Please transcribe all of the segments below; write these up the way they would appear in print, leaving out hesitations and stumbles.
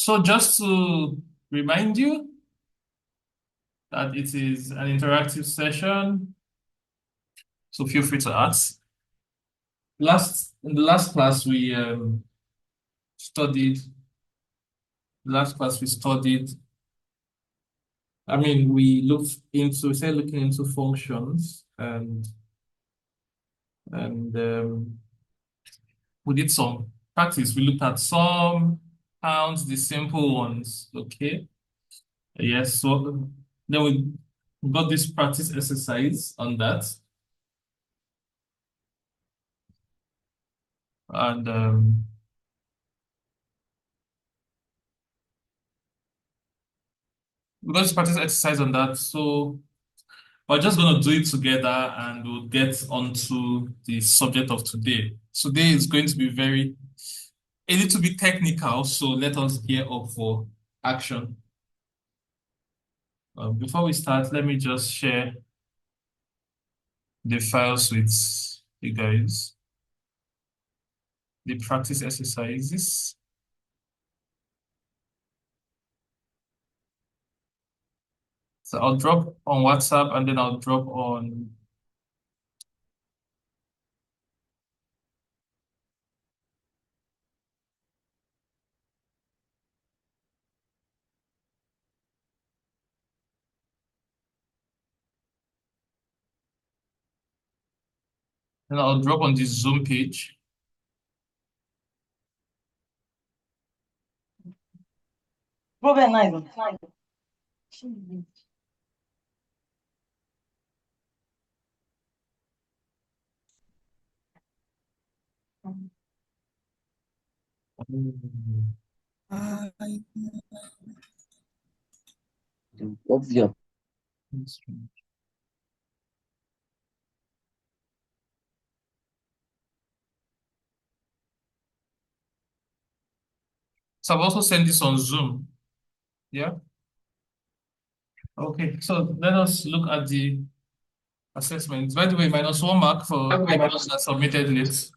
So just to remind you that it is an interactive session, so feel free to ask. In the last class studied. Last class we studied. We started looking into functions and we did some practice. We looked at some counts, the simple ones. Okay. Yes. So then we got this practice exercise on that. And we got this practice exercise on that. So we're just going to do it together and we'll get onto the subject of today. Today is going to be a little bit technical, so let us gear up for action. Before we start, let me just share the files with you guys, the practice exercises. So I'll drop on WhatsApp and then I'll drop on the Zoom page. Obvio. So I've also sent this on Zoom. Yeah. Okay. So let us look at the assessments. By the way, -1 mark for those that submitted late.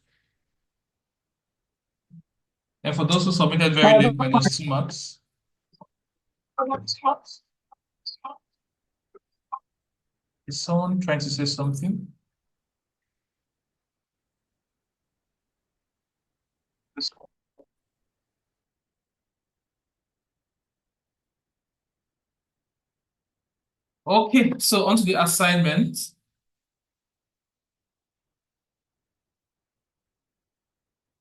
And for those who submitted very late, -2 marks. Is someone trying to say something? Okay, so onto the assignment.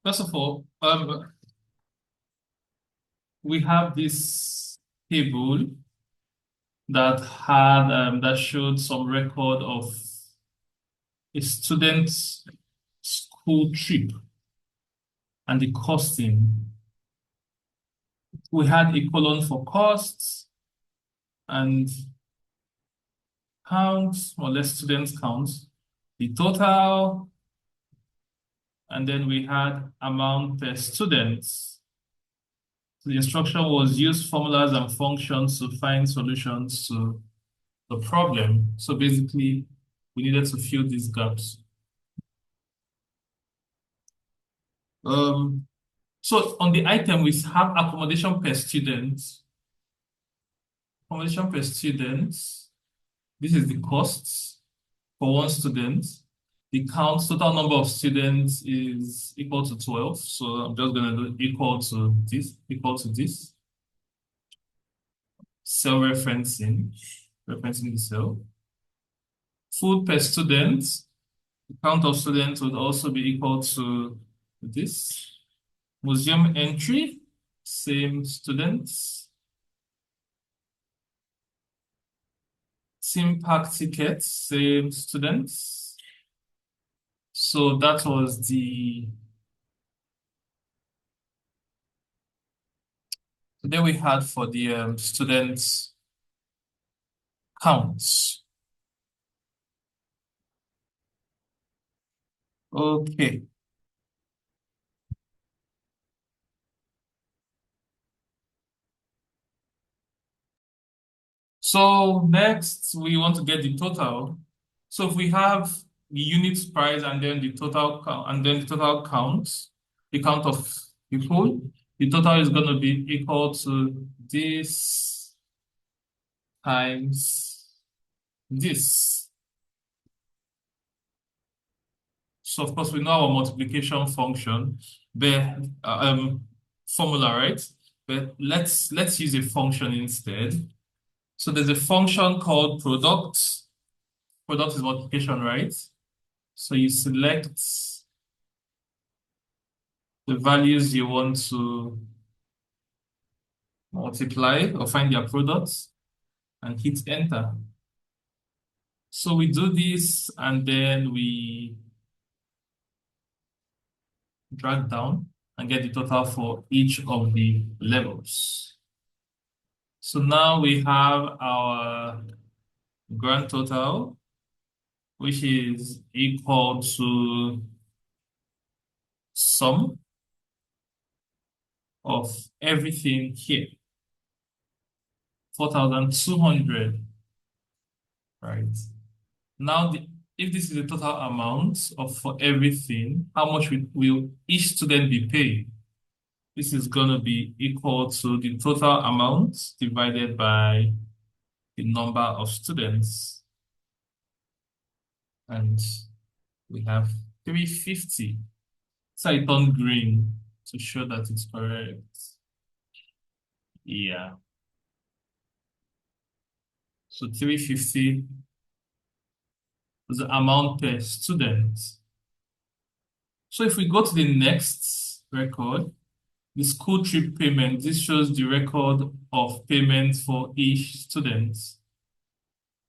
First of all, we have this table that showed some record of a student's school trip and the costing. We had a column for costs and counts, or less students counts, the total, and then we had amount per students. So the instruction was use formulas and functions to find solutions to the problem. So basically, we needed to fill these gaps. So on the item, we have accommodation per student. Accommodation per student. This is the costs for one student. The total number of students is equal to 12. So I'm just going to do equal to this. Cell referencing the cell. Food per student. The count of students would also be equal to this. Museum entry, same students. Theme park tickets, same students. So that was today we had for the students counts. Okay. So next we want to get the total. So if we have the unit price and then the total count, the count of people, The total is going to be equal to this times this. So of course we know our multiplication function, but formula, right? But let's use a function instead. So there's a function called product. Product is multiplication, right? So you select the values you want to multiply or find their products and hit enter. So we do this and then we drag down and get the total for each of the levels. So now we have our grand total, which is equal to sum of everything here, 4,200, right? Now, if this is the total amount of for everything, how much will each student be paid? This is going to be equal to the total amount divided by the number of students. And we have 350. So I turn green to show that it's correct. Yeah. So 350 is the amount per student. So if we go to the next record, the school trip payment, this shows the record of payment for each student.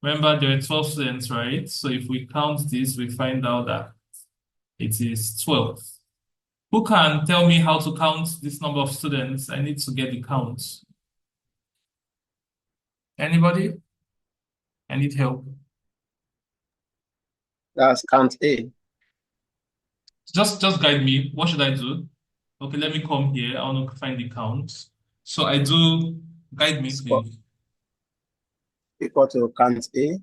Remember, there are 12 students, right? So if we count this, we find out that it is 12. Who can tell me how to count this number of students? I need to get the count. Anybody? I need help. That's count A. Just guide me. What should I do? Okay, let me come here. I want to find the count. So I do, guide me, Score please. equal to count A.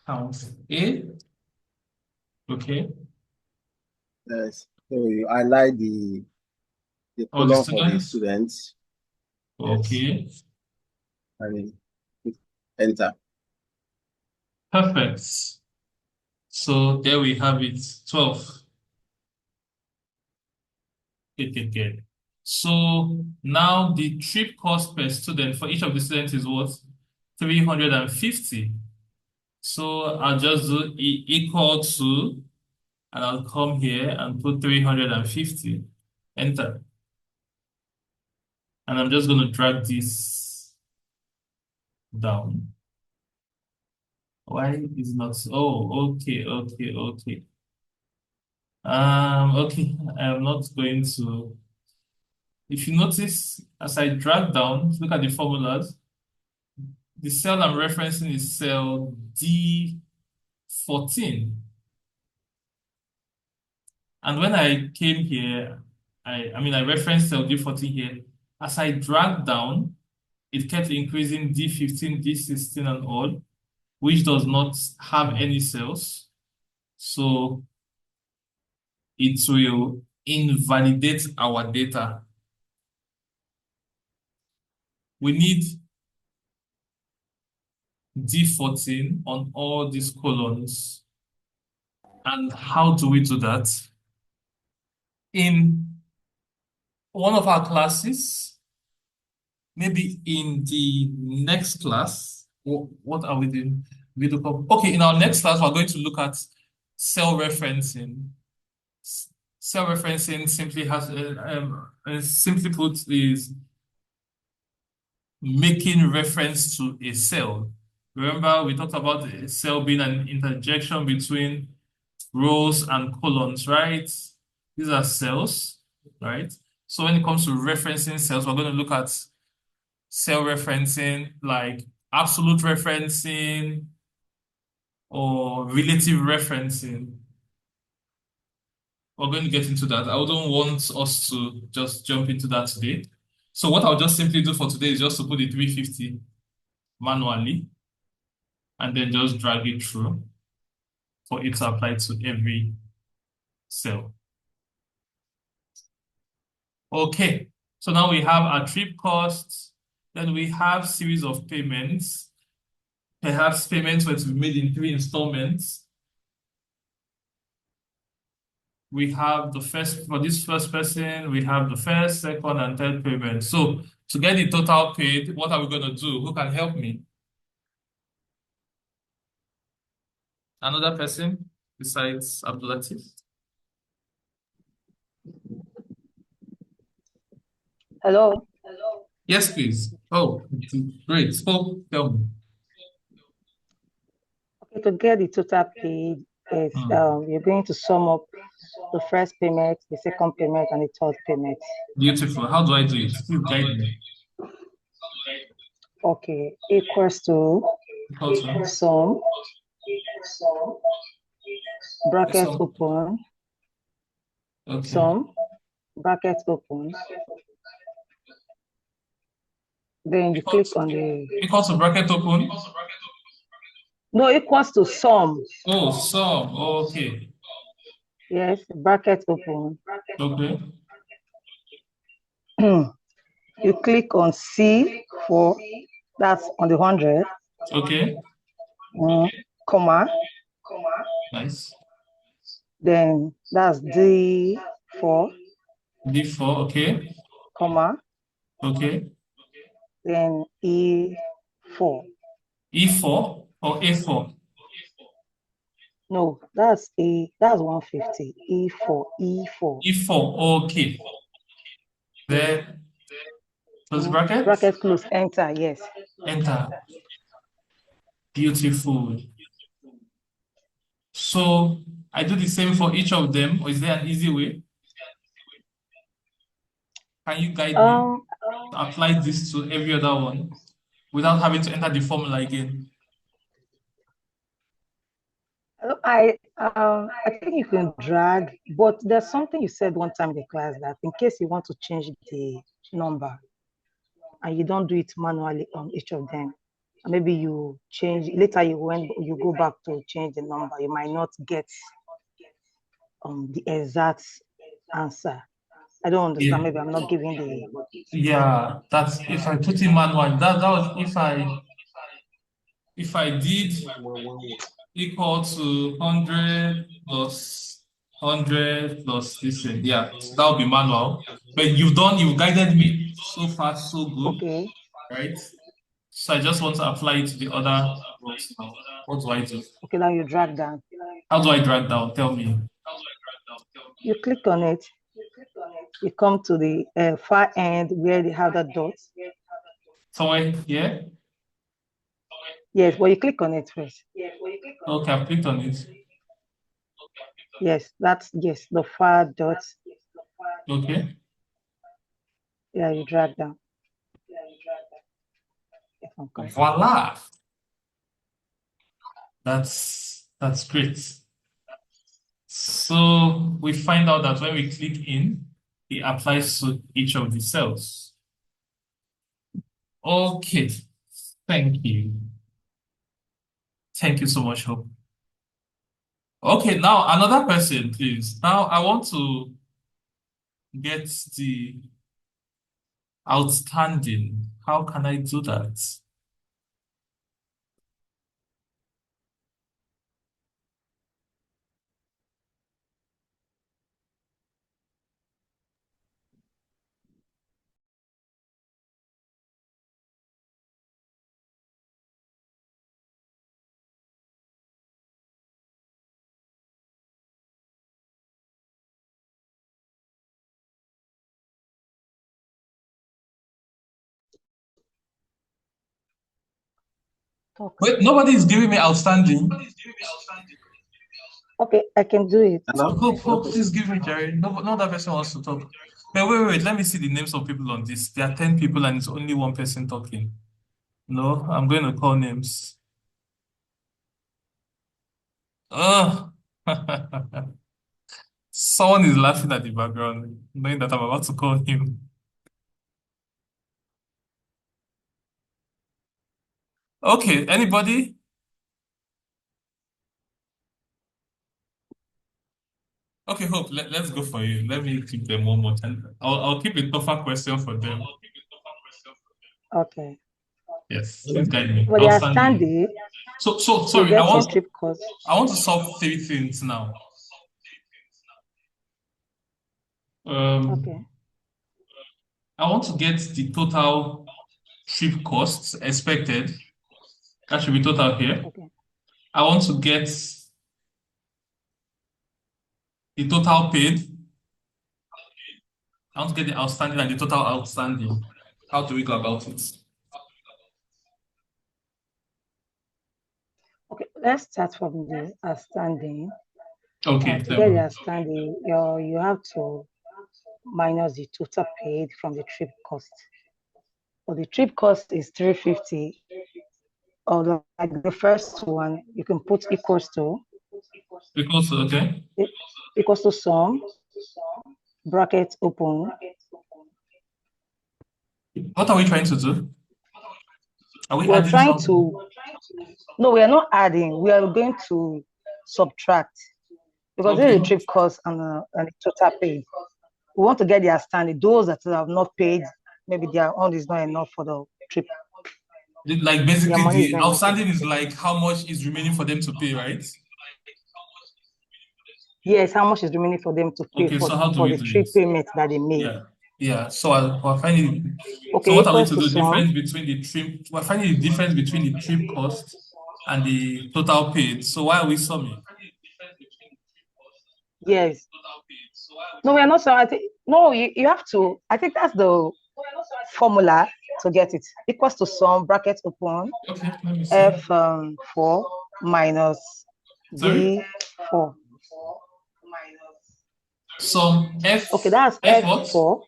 Count A. Okay. Yes. So you highlight the All the column for the students. students. Yes. Okay. And hit enter. Perfect. So there we have it, 12. Good. So now the trip cost per student for each of the students is what? 350. So I'll just do equal to, and I'll come here and put 350. Enter. And I'm just going to drag this down. Why is not? Oh, okay. Okay, I'm not going to. If you notice, as I drag down, look at the formulas. The cell I'm referencing is cell D14. And when I came here, I referenced cell D14 here. As I dragged down, it kept increasing D15, D16, and all, which does not have any cells. So it will invalidate our data. We need D14 on all these columns. And how do we do that? In one of our classes, maybe in the next class, what are we doing? Okay, in our next class, we're going to look at cell referencing. Cell referencing simply has, simply put, is making reference to a cell. Remember, we talked about a cell being an interjection between rows and columns, right? These are cells, right? So when it comes to referencing cells, we're going to look at cell referencing like absolute referencing or relative referencing. We're going to get into that. I wouldn't want us to just jump into that today. So what I'll just simply do for today is just to put the 350 manually and then just drag it through for it to apply to every cell. Okay, So now we have our trip costs. Then we have series of payments. Perhaps payments were to be made in 3 installments. We have the first, for this first person, we have the first, second, and third payment. So to get the total paid, what are we going to do? Who can help me? Another person besides Abdulatif? Hello. Yes, please. Oh, great. So tell me. Okay, to get the total paid is you're going to sum up the first payment, the second payment, and the third payment. Beautiful. How do I do it? Please guide me. Okay, equals to Equal to sum, bracket sum. open, Okay. sum, bracket open. Then you click on the Equal to bracket open. no equals to sum. Oh, sum. Okay. Yes, bracket open. Okay. You click on C4, that's on the 100. Okay. Comma. Nice. Then that's D4, D4. Okay. comma. Okay. Then E4. E4 or A4? No, that's 150. E4, E4. E4. Okay. Then close bracket. Bracket close, enter, yes. Enter. Beautiful. So I do the same for each of them, or is there an easy way? Can you guide me to apply this to every other one without having to enter the formula again? I think you can drag, but there's something you said one time in the class that in case you want to change the number and you don't do it manually on each of them, maybe you change later, you go back to change the number, you might not get the exact answer. I don't understand. Yeah. Maybe I'm not giving the. Yeah, that's if I put in manual. That was if I did equal to 100 plus 100 plus this thing. Yeah, that would be manual. But you've guided me so far, so good. Okay. Right? So I just want to apply it to the other rows now. What do I do? Okay, now you drag down. How do I drag down? Tell me. You click on it. You come to the far end where they have the dots. Somewhere here? Yes, well, you click on it first. Okay, I've clicked on it. Yes, yes, the far dots. Okay. Yeah, you drag down. Voila. That's great. So we find out that when we click in, it applies to each of the cells. Okay, thank you. Thank you so much, Hope. Okay, now another person, please. Now I want to get the outstanding. How can I do that? Wait, nobody is giving me outstanding. Okay, I can do it. Hope, please give me, Jerry. No other person wants to talk. But wait. Let me see the names of people on this. There are 10 people and it's only one person talking. No, I'm going to call names. Oh, someone is laughing at the background, knowing that I'm about to call him. Okay, anybody? Okay, Hope, let's go for you. Let me keep them one more time. I'll keep a tougher question for them. Okay. Yes, please guide me. But they are Outstanding. standing. So You sorry, get your trip cost. I want to solve three things now. Okay. I want to get the total trip costs expected. That should be total here. Okay. I want to get the total paid. I want to get the outstanding and the total outstanding. How do we go about it? Okay, let's start from the outstanding. Okay. To get the outstanding, you have to minus the total paid from the trip cost. Well, the trip cost is 350. Or like the first one, you can put equals to. Equals to, okay. Equals to sum, bracket open. What are we trying to do? Are we We're adding trying something? to, no, we are not adding. We are going to subtract because this is the trip cost and the total paid. We want to get the outstanding. Those that have not paid, maybe their own is not enough for the trip. Like basically the outstanding is like how much is remaining for them to pay, right? Yes, how much is remaining for them to pay for the trip payment that they made. Yeah. So we're finding. Okay. So what are we to do? Difference between the trip. We're finding the difference between the trip cost and the total paid. So why are we summing? Yes. No, we are not summing. No, you have to. I think that's the formula to get it. Equals to sum bracket open. Okay. Let me see. F4 minus B4. Sum F. Okay, that's F4.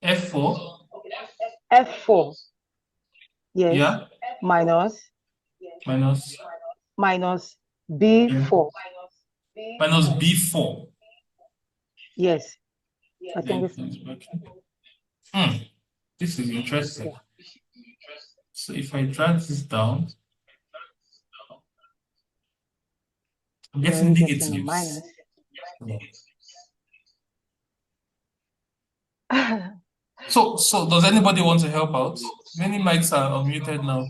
F4. F4. Yes. Yeah. Minus B4. Minus B4. Yes. I think it's this is interesting. Yeah. So if I drag this down, I'm getting negatives. So does anybody want to help out? Many mics are unmuted now.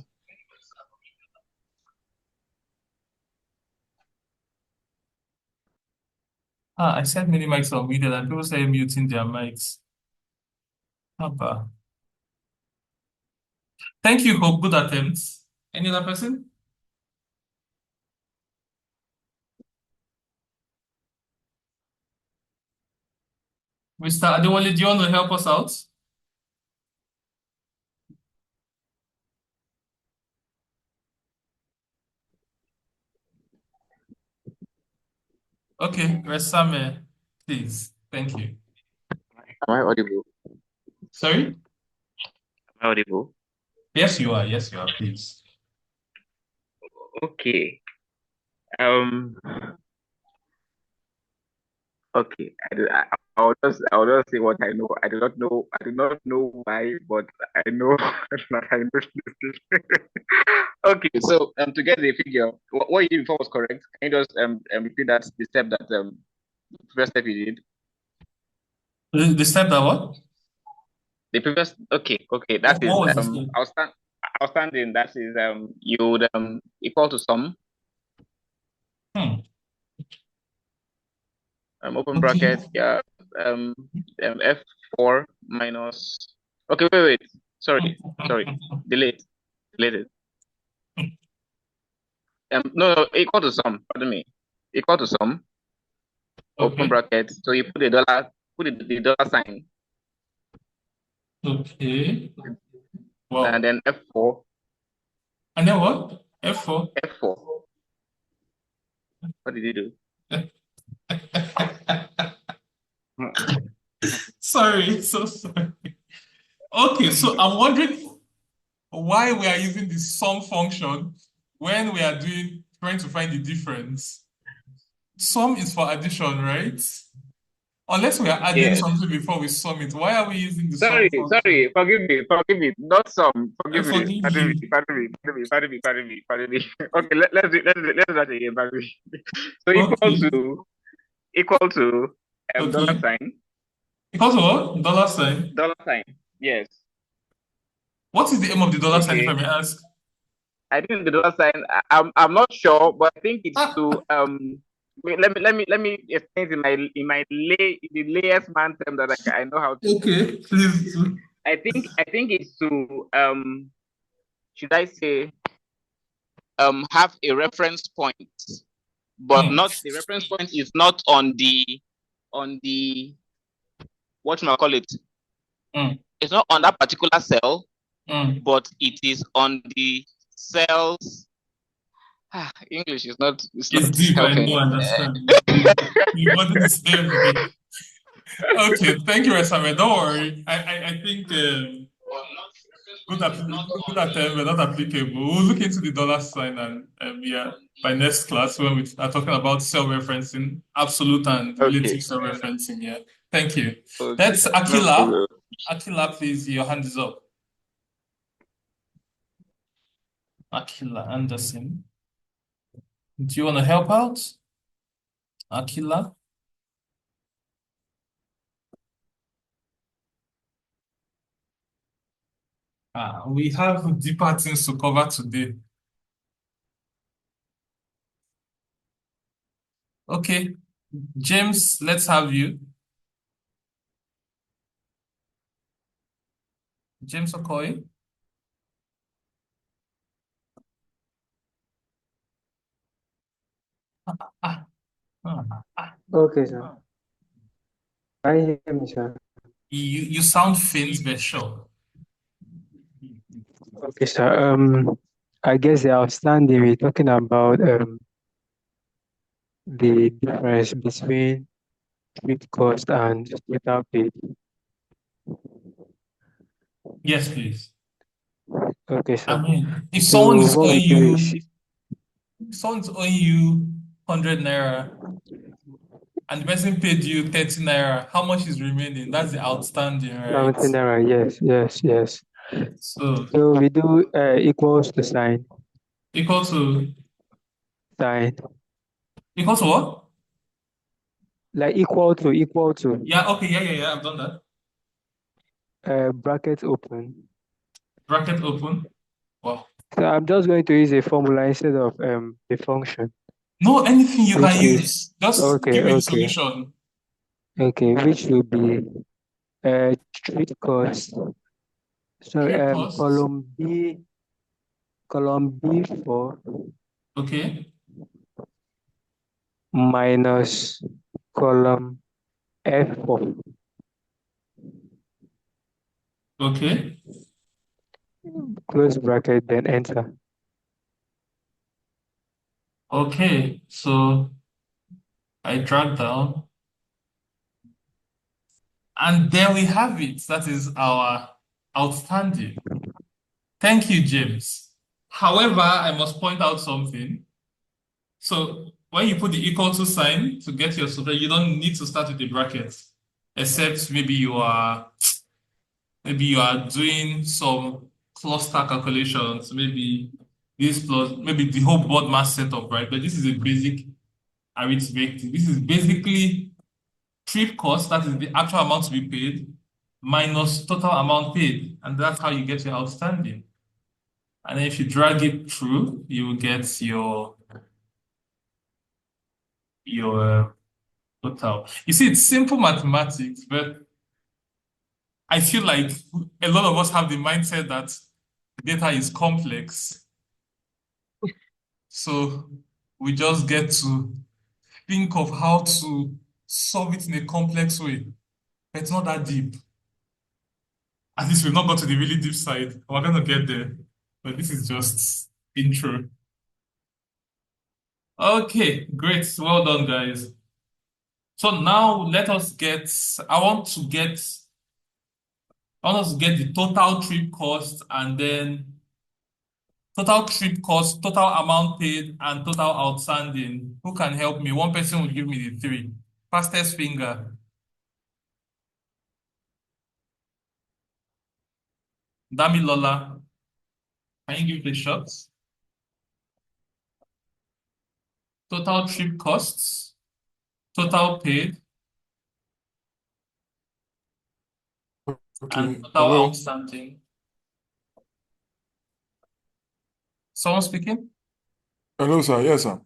I said many mics are unmuted and people say muting their mics. Thank you, Hope. Good attempt. Any other person? Mr. Adewale, do you want to help us out? Okay, Resame, please. Thank you. Am I audible? Sorry? Am I audible? Yes, you are. Yes, you are. Please. Okay. Okay. I'll just say what I know. I do not know why, but I know that I know this. Okay. So to get the figure, what you did before was correct. Can you just repeat that the step that first step you did? The step that what? The previous. Okay. That is outstanding. That is you would equal to sum. Open bracket, yeah, F4 minus, okay, wait, sorry, delete it. No, equal to sum, pardon me, equal to sum, open bracket, so you put the dollar sign. Okay. Wow. And then F4. And then what? F4? F4. What did you do? Sorry, so sorry. Okay, so I'm wondering why we are using the sum function when we are trying to find the difference. Sum is for addition, right? Unless we are adding something before we sum it. Why are we using the sum function? Sorry, forgive me, not sum, forgive me. Pardon me. Okay, let's do that again, pardon me. So equal to equal to dollar Okay. sign. Equal to what? Dollar sign. Dollar sign. Yes. What is the aim of the dollar sign, if I Okay. may ask? I think the dollar sign. I'm not sure, but I think it's Ah, to wait, let me explain it in the layest man term that I know how to. okay, please. I think it's to should I say have a reference point, but Mm, not the reference point is not on the what should I call it? mm, It's not on that particular cell, mm. but it is on the cells. English is not it's It's not deep, I helping. know, I understand. It's deep. You wanted to say me. Okay, thank you, Resame. Don't worry. I think good attempt, but not applicable. We'll look into the dollar sign and yeah, by next class when we are talking about cell referencing, absolute and Okay, relative cell referencing. Yeah, thank you. okay, That's no Akila. problem. Akila, please, your hand is up. Akila Anderson. Do you want to help out? Akila? We have deeper things to cover today. Okay, James, let's have you. James Okoye. Ah, Okay, sir. Can you hear me, sir? you sound faint, but sure. Okay, sir. I guess the outstanding, we're talking about the difference between trip cost and total paid. Yes, please. Okay, I sir. mean, if someone So is what we owing do you, is, if someone's owing you 100 naira and the person paid you 30 naira, how much is remaining? That's the outstanding, right? 17 naira, yes. So So we do equals to sign. equal to what? Like equal to Yeah, okay, yeah. I've done that. bracket open. Bracket open. Wow. So I'm just going to use a formula instead of the function, No, anything you which can is use. Just give me the solution. which will be trip cost. So Trip costs. column B4 Okay. minus column F4 Okay. close bracket, then enter. Okay. So I drag down. And there we have it. That is our outstanding. Thank you, James. However, I must point out something. So when you put the equal to sign to get your solution, you don't need to start with the brackets, except maybe you are doing some cluster calculations, maybe this plus maybe the whole board mass setup, right? But this is a basic arithmetic. This is basically trip cost, that is the actual amount to be paid, minus total amount paid. And that's how you get your outstanding. And then if you drag it through, you will get your total. You see, it's simple mathematics, but I feel like a lot of us have the mindset that data is complex. So we just get to think of how to solve it in a complex way. But it's not that deep. At least we've not got to the really deep side. We're gonna get there. But this is just intro. Okay, great. Well done, guys. So now let us get, I want us to get the total trip cost and then total trip cost, total amount paid, and total outstanding. Who can help me? One person will give me the three. Fastest finger. Damilola, can you give the shots? Total trip costs, total paid, Okay. and total Hello. outstanding. Someone speaking? Hello, sir. Yes, sir.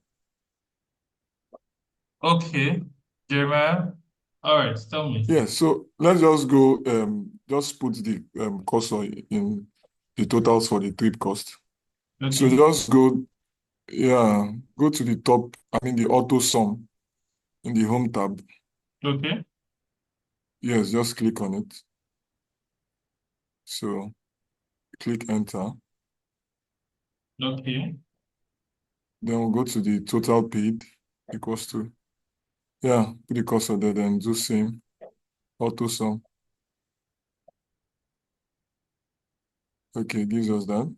Okay, Jeremiah. All right, tell me. Yes. So let's just go. Just put the cursor in the totals for the trip cost. So Okay. just go. Yeah. Go to the top. I mean the auto sum in the home tab. Okay. Yes. Just click on it. So click enter. Okay. Then we'll go to the total paid equals to. Yeah. Put the cursor there. Then do same auto sum. Okay. Gives us that.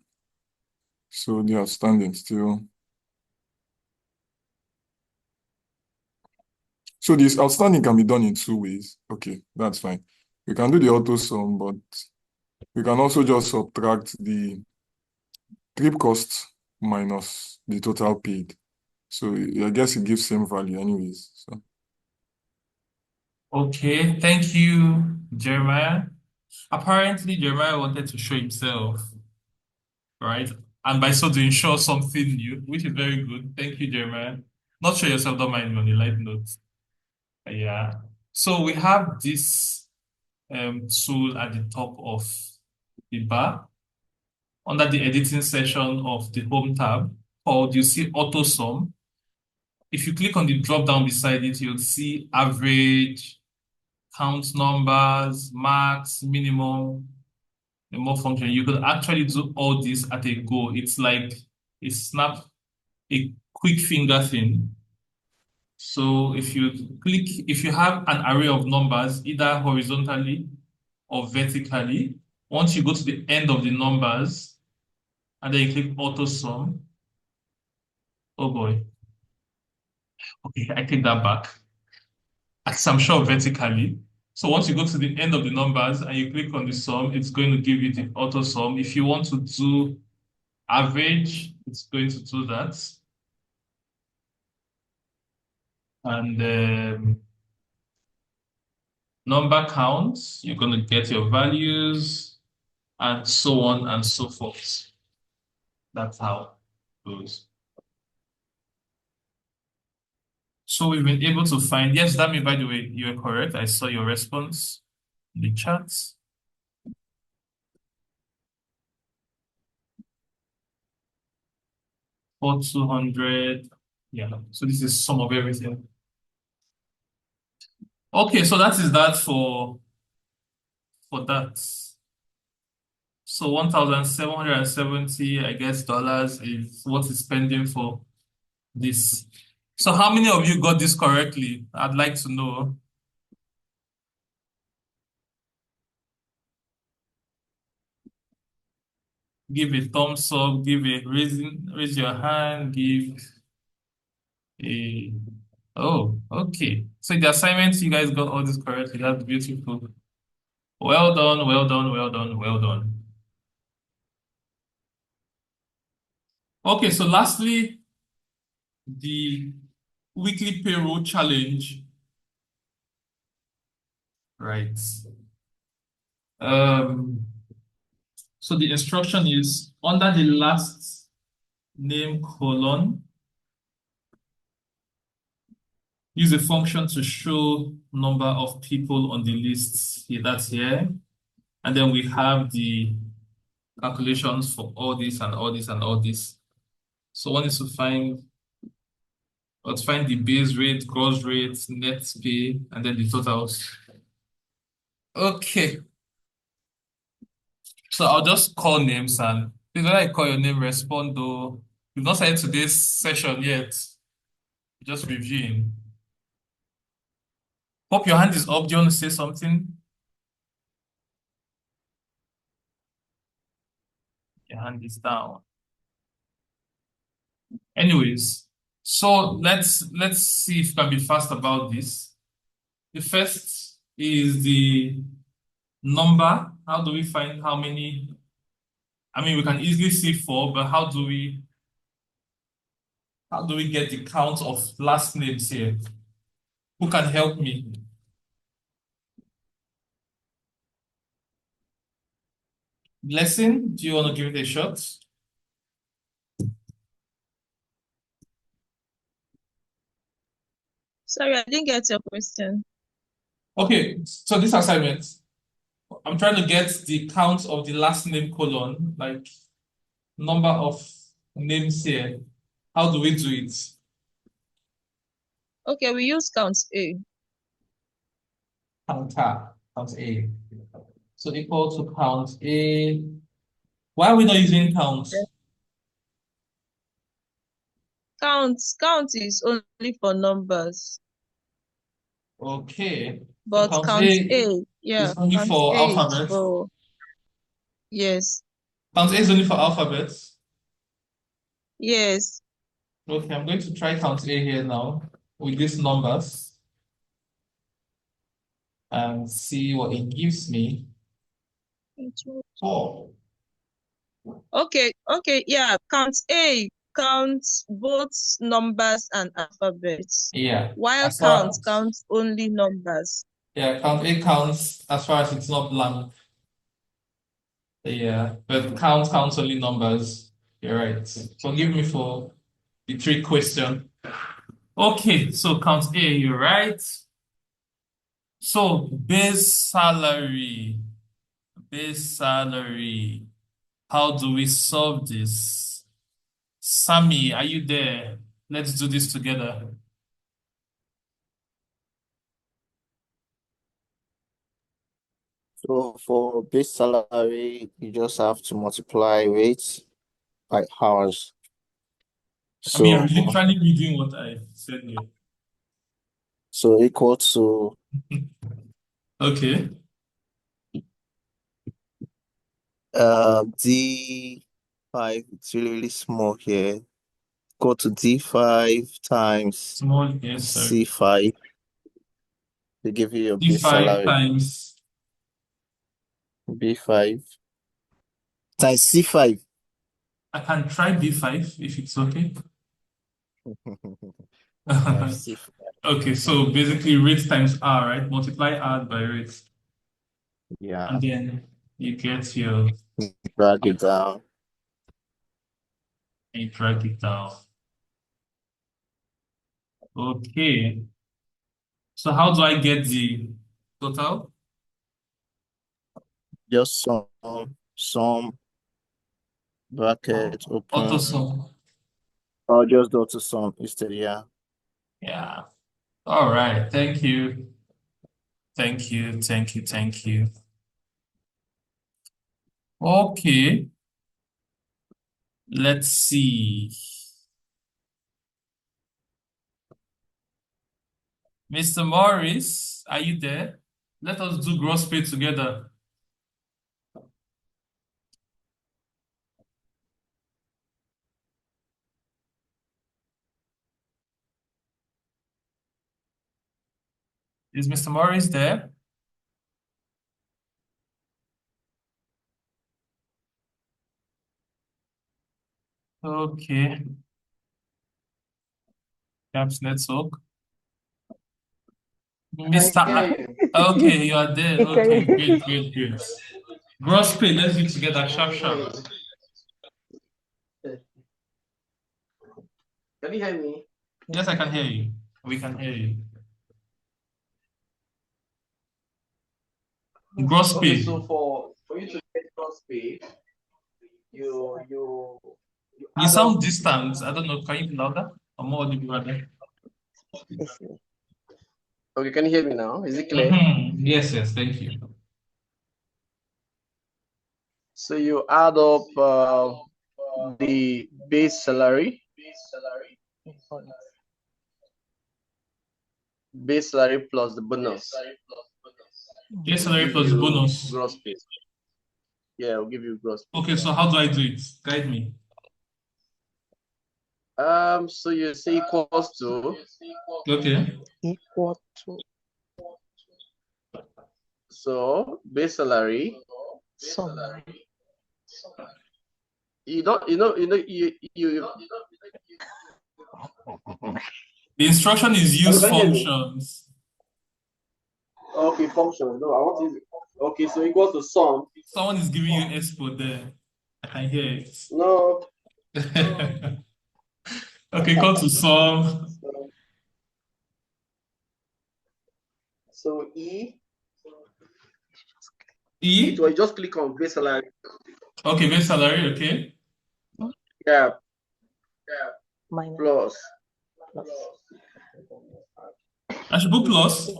So the outstanding still. So this outstanding can be done in two ways. Okay, that's fine. We can do the auto sum, but we can also just subtract the trip cost minus the total paid. So I guess it gives same value anyways. So Okay, thank you, Jeremiah. Apparently, Jeremiah wanted to show himself, right? And by so doing, show something new, which is very good. Thank you, Jeremiah. Not show yourself, don't mind me on the light note. Yeah. So we have this tool at the top of the bar under the editing section of the home tab called, you see auto sum. If you click on the drop down beside it, you'll see average, count numbers, max, minimum, and more function. You could actually do all this at a go. It's like a snap, a quick finger thing. So if you if you have an array of numbers, either horizontally or vertically, once you go to the end of the numbers and then you click auto sum, oh boy. Okay, I take that back. As I'm sure vertically. So once you go to the end of the numbers and you click on the sum, it's going to give you the auto sum. If you want to do average, it's going to do that. And number counts, you're going to get your values and so on and so forth. That's how it goes. So we've been able to find, yes, Dami, by the way, you're correct. I saw your response in the chat. For 200. Yeah, so this is sum of everything. Okay, so that is that for that. So 1,770, I guess, dollars is what is spending for this. So how many of you got this correctly? I'd like to know. Give a thumbs up, give a raise your hand, give a oh, okay. So the assignments, you guys got all this correctly. That's beautiful. Well done, well done, well done, well done. Okay, so lastly, the weekly payroll challenge. Right. So the instruction is under the last name colon, use a function to show number of people on the list here. That's here. And then we have the calculations for all this and all this and all this. So one is to find, let's find the base rate, gross rate, net pay, and then the totals. Okay. So I'll just call names and please, when I call your name, respond though. We've not started today's session yet. Just reviewing. Hope your hand is up. Do you want to say something? Your hand is down. Anyways, so let's see if we can be fast about this. The first is the number. How do we find how many? I mean, we can easily see 4, but how do we get the count of last names here? Who can help me? Blessing, do you want to give it a shot? Sorry, I didn't get your question. Okay, so this assignment, I'm trying to get the count of the last name colon, like number of names here. How do we do it? Okay, we use count A. Count A. So equal to count A. Why are we not using count? Count is only for numbers, Okay. So but count count A, yeah, is only count for A is alphabets. for, yes, Count A is only for alphabets. yes. Okay, I'm going to try count A here now with these numbers and see what it gives me. 4. Okay, yeah, count A counts both numbers and alphabets, Yeah. while As far counts only numbers. Yeah, count A counts as far as it's not blank. Yeah, but count counts only numbers. You're right. Forgive me for the trick question. Okay, so count A, you're right. So base salary. How do we solve this? Sammy, are you there? Let's do this together. So for base salary, you just have to multiply rates by hours. I mean, So, I'm literally reading what I said here. so equal to Okay. D5, it's really small here. Go to D5 times Small, yes, sorry. C5. They give you your base D5 salary. times. B5 times C5. I can try B5 if it's okay. C5. Okay, so basically rate times R, right? Multiply R by rate. Yeah, And then you get your, drag it down. you drag it down. Okay. So how do I get the total? Just some bracket Auto open. sum. Or just go to sum instead, yeah. Yeah. All right. Thank you. Okay. Let's see. Mr. Morris, are you there? Let us do gross pay together. Is Mr. Morris there? Okay. Caps network. Mr. Okay, you are there. Okay, great. Gross pay, let's do it together. Sharp. Can you hear me? Yes, I can hear you. We can hear you. Gross Okay, pay. so for you to get gross pay, you You add sound up. distant. I don't know. Can you be louder or more audible rather? Okay, can you hear me now? Is it clear? Yes, thank you. So you add up the base salary plus the bonus. Base salary Give plus you bonus. gross pay. Yeah, I'll give you gross pay. Okay, so how do I do it? Guide me. So you say equals to Okay. Equal to so base salary. sum. You The instruction is use functions. Okay, function. No, I want to use. Okay, so equals to sum. Someone is giving you expo there. I can hear No. it. Okay, equal to sum. So E. E. It will just click on base salary. Okay, base salary. Okay. Yeah. Minus. Plus. I should put plus.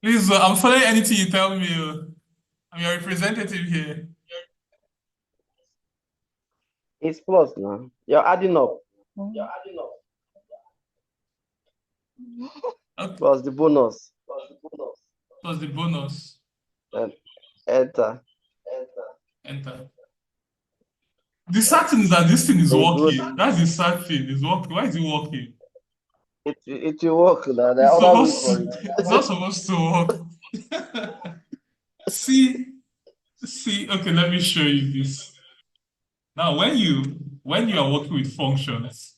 Please, I'm following anything you tell me. I'm your representative here. It's plus now. You're adding up. Okay. Plus the bonus. Plus the bonus. And enter. Enter. The sad thing is that this thing is Very working. good. That's the sad thing. It's working. Why is it working? It will work now. There are other ways for it. It's not supposed to work. See, okay, let me show you this. Now, when you are working with functions,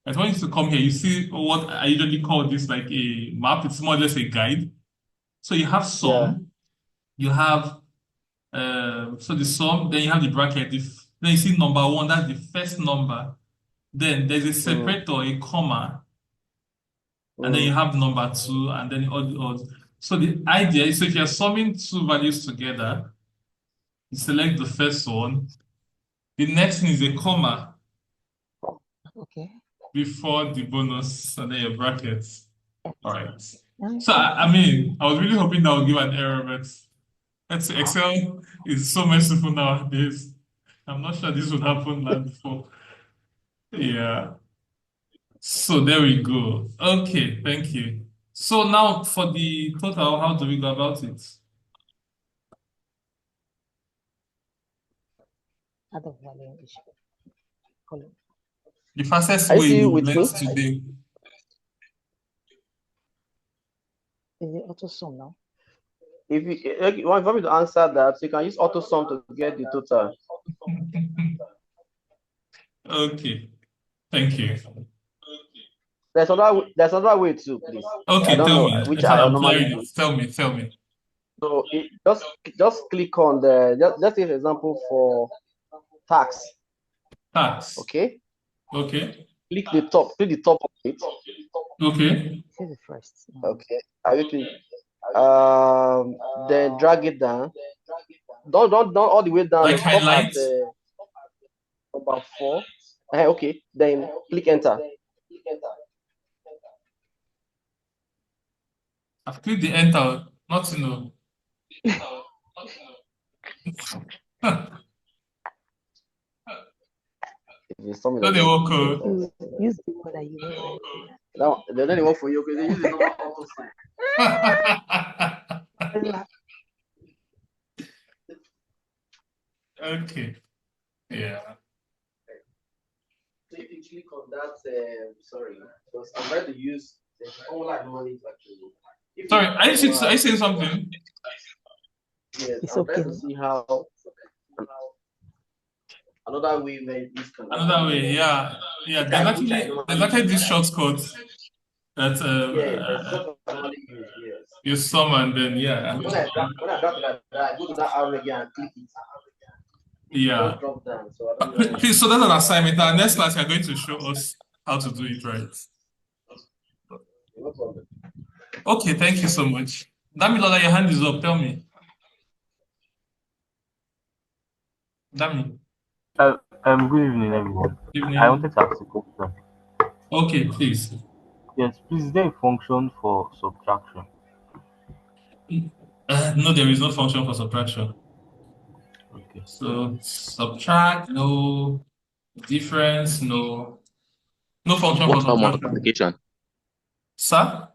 I want you to come here. You see what I usually call this like a map. It's more or less a guide. So you have sum, you have so the sum, then you have the bracket. Then you see number one, that's the first number. Then there's a separator, a comma, and then you have number two, and then all the others. So the idea is, so if you're summing two values together, you select the first one. The next thing is a comma Okay. before the bonus, and then your brackets. All right. Nice. So I mean, I was really hoping that would give an error, but let's see, Excel is so merciful nowadays. I'm not sure this would happen like before. Yeah. So there we go. Okay, thank you. So now for the total, how do we go about it? Add of value in each column. The fastest I way see we with learned me. today. Is it auto sum now? If you want me to answer that, you can use auto sum to get the total. Okay, thank you. There's another way too, please. Okay, I don't tell know me. which I I am normally clearing use. it. Tell me. So just click on the just give example for tax. Tax. Okay. Okay. Click the top of it. Okay. This is the first. Okay. Are you clear? Then drag it down. Don't all the way down. Like Stop at highlights? number 4. Okay. Then click enter. I've clicked the enter, not to know. Something No, like they that. won't code. Use the one that you know. Now they don't work for you because they use the normal auto sign. Okay. Yeah. So if you click on that, sorry, because I'm trying to use the formula I normally use actually. Sorry, are you saying something? Yes, It's I'm trying okay. to see how another way where this can Another way, yeah. Yeah, there's actually this shortcut that that's what I normally use, yes. you sum and then yeah. When I drop it, I go to that arrow again and click it. Yeah. Don't drop down, so I don't know. Please, so that's an assignment. Our next class, you're going to show us how to do it right. No problem. Okay, thank you so much. Damilola, your hand is up. Tell me. Dami. Good evening, everyone. Evening. I wanted to ask a question. Okay, please. Yes, please, is there a function for subtraction? No, there is no function for subtraction. Okay. So subtract, no. Difference, no. No function for What about subtraction. multiplication? Sir?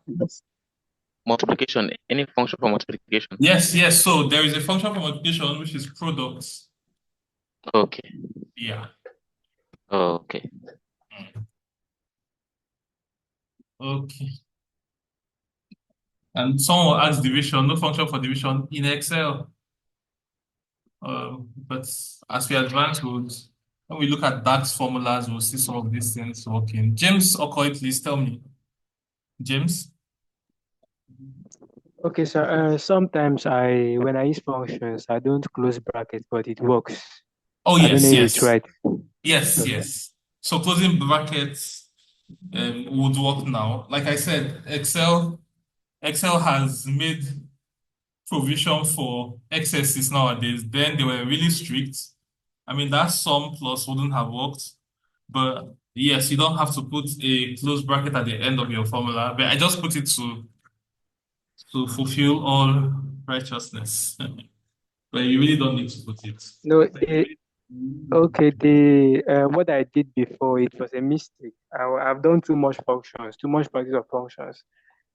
Multiplication, any function for multiplication? Yes. So there is a function for multiplication which is products. Okay. Yeah. Okay. Okay. And someone asks division, no function for division in Excel. But as we advance, When we look at DAX formulas, we'll see some of these things working. James Okoye, please tell me. James? Okay, so sometimes when I use functions, I don't close brackets, but it works. Oh, I don't know yes, if it's yes. right. Yes, Okay. yes. So closing brackets would work now. Like I said, Excel has made provision for excesses nowadays. Then they were really strict. I mean, that sum plus wouldn't have worked. But yes, you don't have to put a close bracket at the end of your formula. But I just put it to fulfill all righteousness. But you really don't need to put it. No, okay, what I did before, it was a mistake. I've done too much functions, too much practice of functions.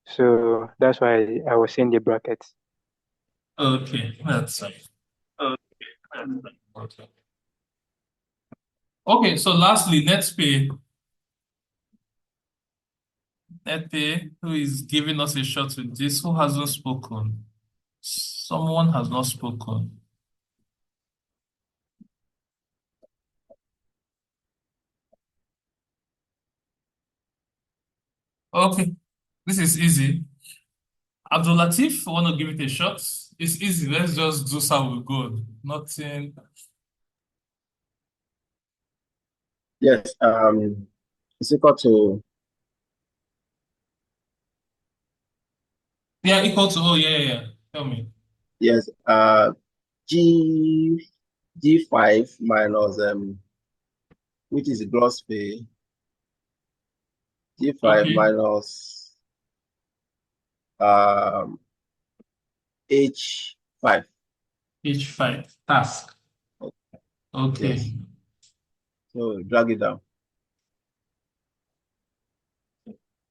So that's why I was saying the brackets. Okay, that's fine. Okay. Okay, so lastly, NetPay. NetPay, who is giving us a shot with this, who hasn't spoken? Someone has not spoken. Okay, this is easy. Abdul Latif, want to give it a shot? It's easy. Let's just do some with good. Nothing. Yes, it's equal to Yeah, equal to, oh, yeah. Tell me. yes, G5 minus which is gross pay, G5 Okay, minus H5. H5, task. Okay, Yes. So drag it down.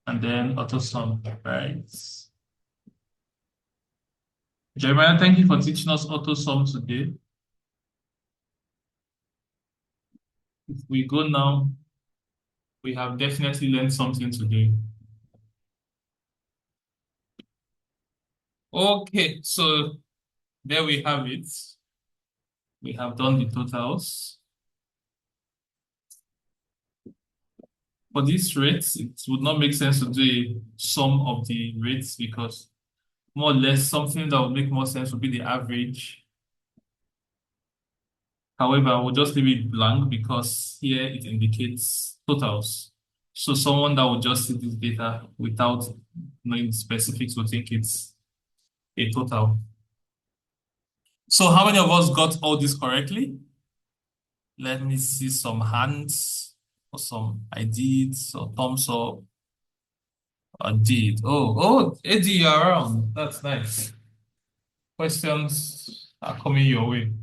and then auto sum, right? Jeremiah, thank you for teaching us auto sum today. If we go now, we have definitely learned something today. Okay, so there we have it. We have done the totals. For these rates, it would not make sense to do a sum of the rates because more or less something that would make more sense would be the average. However, I will just leave it blank because here it indicates totals. So someone that would just see this data without knowing the specifics will think it's a total. So how many of us got all this correctly? Let me see some hands or some I did, so thumbs up. I did. Oh, Eddie, you're around. That's nice. Questions are coming your way.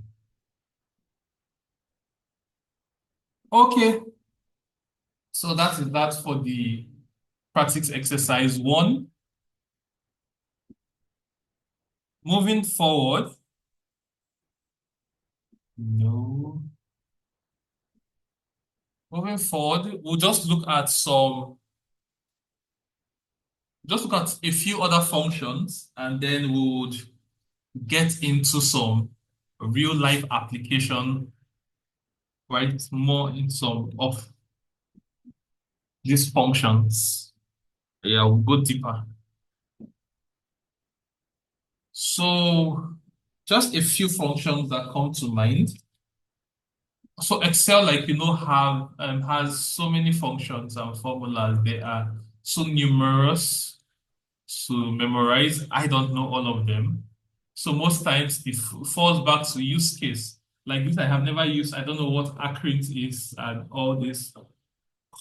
Okay. So that is that for the practice exercise 1. Moving forward. No. Moving forward, we'll just look at a few other functions and then we would get into some real life application, right? More in some of these functions. Yeah, we'll go deeper. So just a few functions that come to mind. So Excel, like has so many functions and formulas. They are so numerous to memorize. I don't know all of them. So most times it falls back to use case. Like this, I have never used, I don't know what Accurate is and all this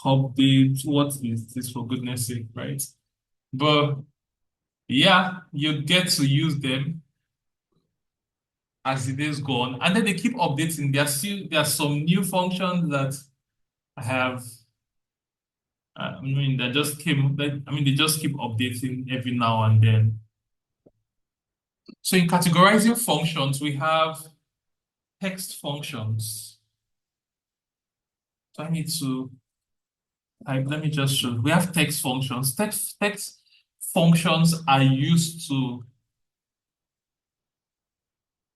update. What is this for goodness sake, right? But yeah, you get to use them as the days go on. And then they keep updating. There are some new functions that I have. I mean, they just keep updating every now and then. So in categorizing functions, we have text functions. So I need to type, let me just show. We have text functions. Text functions are used to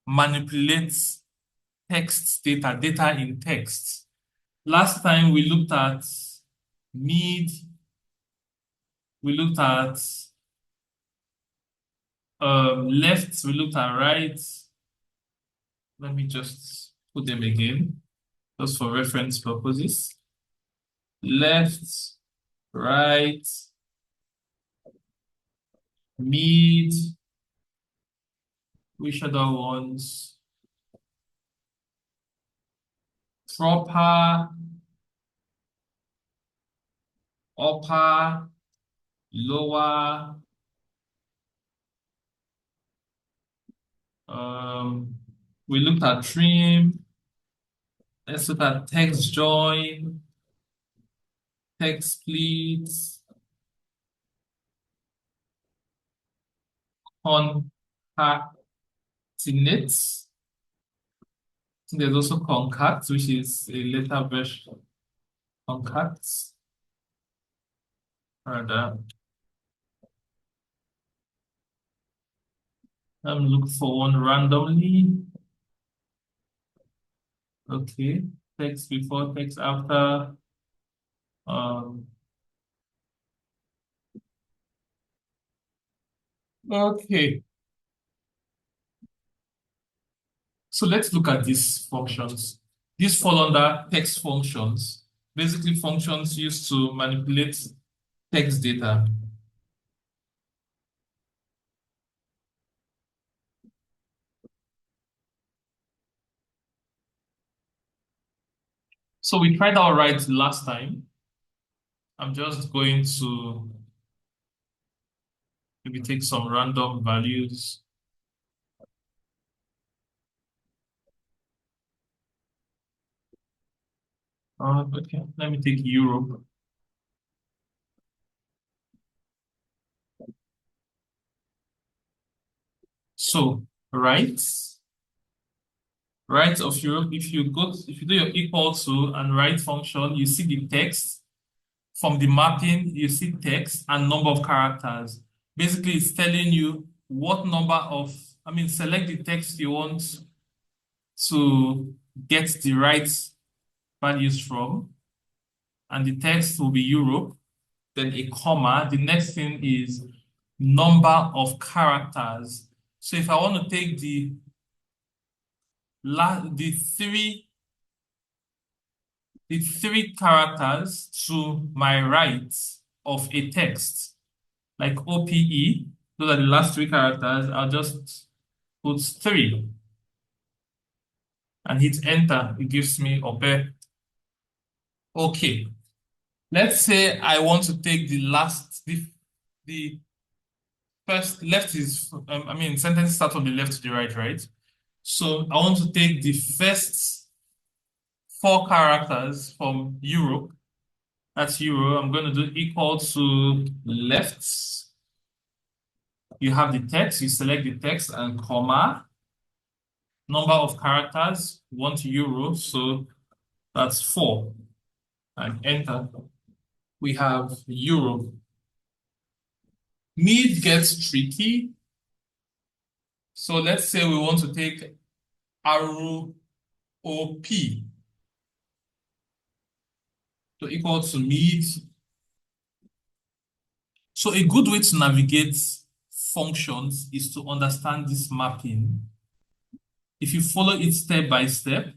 manipulate text data in text. Last time we looked at mid, we looked at left, we looked at right. Let me just put them again, just for reference purposes. Left, right, mid, which other ones? Proper, upper, lower, we looked at trim. Let's look at text join, text split, concatenate. There's also concat, which is a later version. Concat. Rather. Look for one randomly. Okay. Text before, text after. Okay. So let's look at these functions. These fall under text functions, basically functions used to manipulate text data. So we tried our right last time. I'm just going to maybe take some random values. Okay, let me take Europe. So right of Europe, if you do your equal to and right function, you see the text. From the mapping, you see text and number of characters. Basically, it's telling you what number of, select the text you want to get the right values from. And the text will be Europe, then a comma. The next thing is number of characters. So if I want to take the three characters to my right of a text, like OPE, those are the last three characters, I'll just put 3 and hit enter. It gives me OPE. Okay. Let's say I want to take the first left is, sentences start from the left to the right, right? So I want to take the first 4 characters from Europe. That's Euro. I'm going to do equal to left. You have the text, you select the text and comma. Number of characters, 1 to Euro, so that's 4. And enter. We have Euro. Mid gets tricky. So let's say we want to take ROP. So equal to mid. So a good way to navigate functions is to understand this mapping. If you follow it step by step,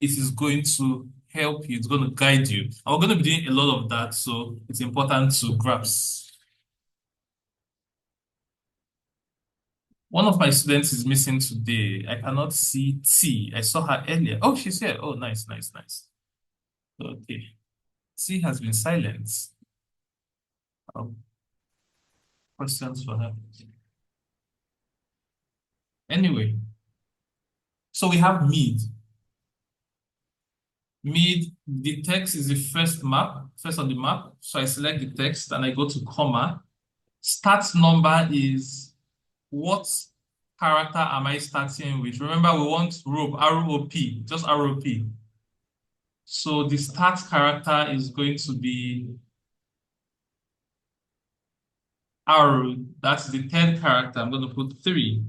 it is going to help you, it's going to guide you. And we're going to be doing a lot of that, so it's important to grasp. One of my students is missing today. I cannot see T. I saw her earlier. Oh, she's here. Oh, nice. Okay. T has been silent. Questions for her. Anyway, so we have mid. Mid, the text is the first on the map. So I select the text and I go to comma. Start number is what character am I starting with? Remember, we want ROP, just ROP. So the start character is going to be R, that's the 10th character. I'm going to put 3,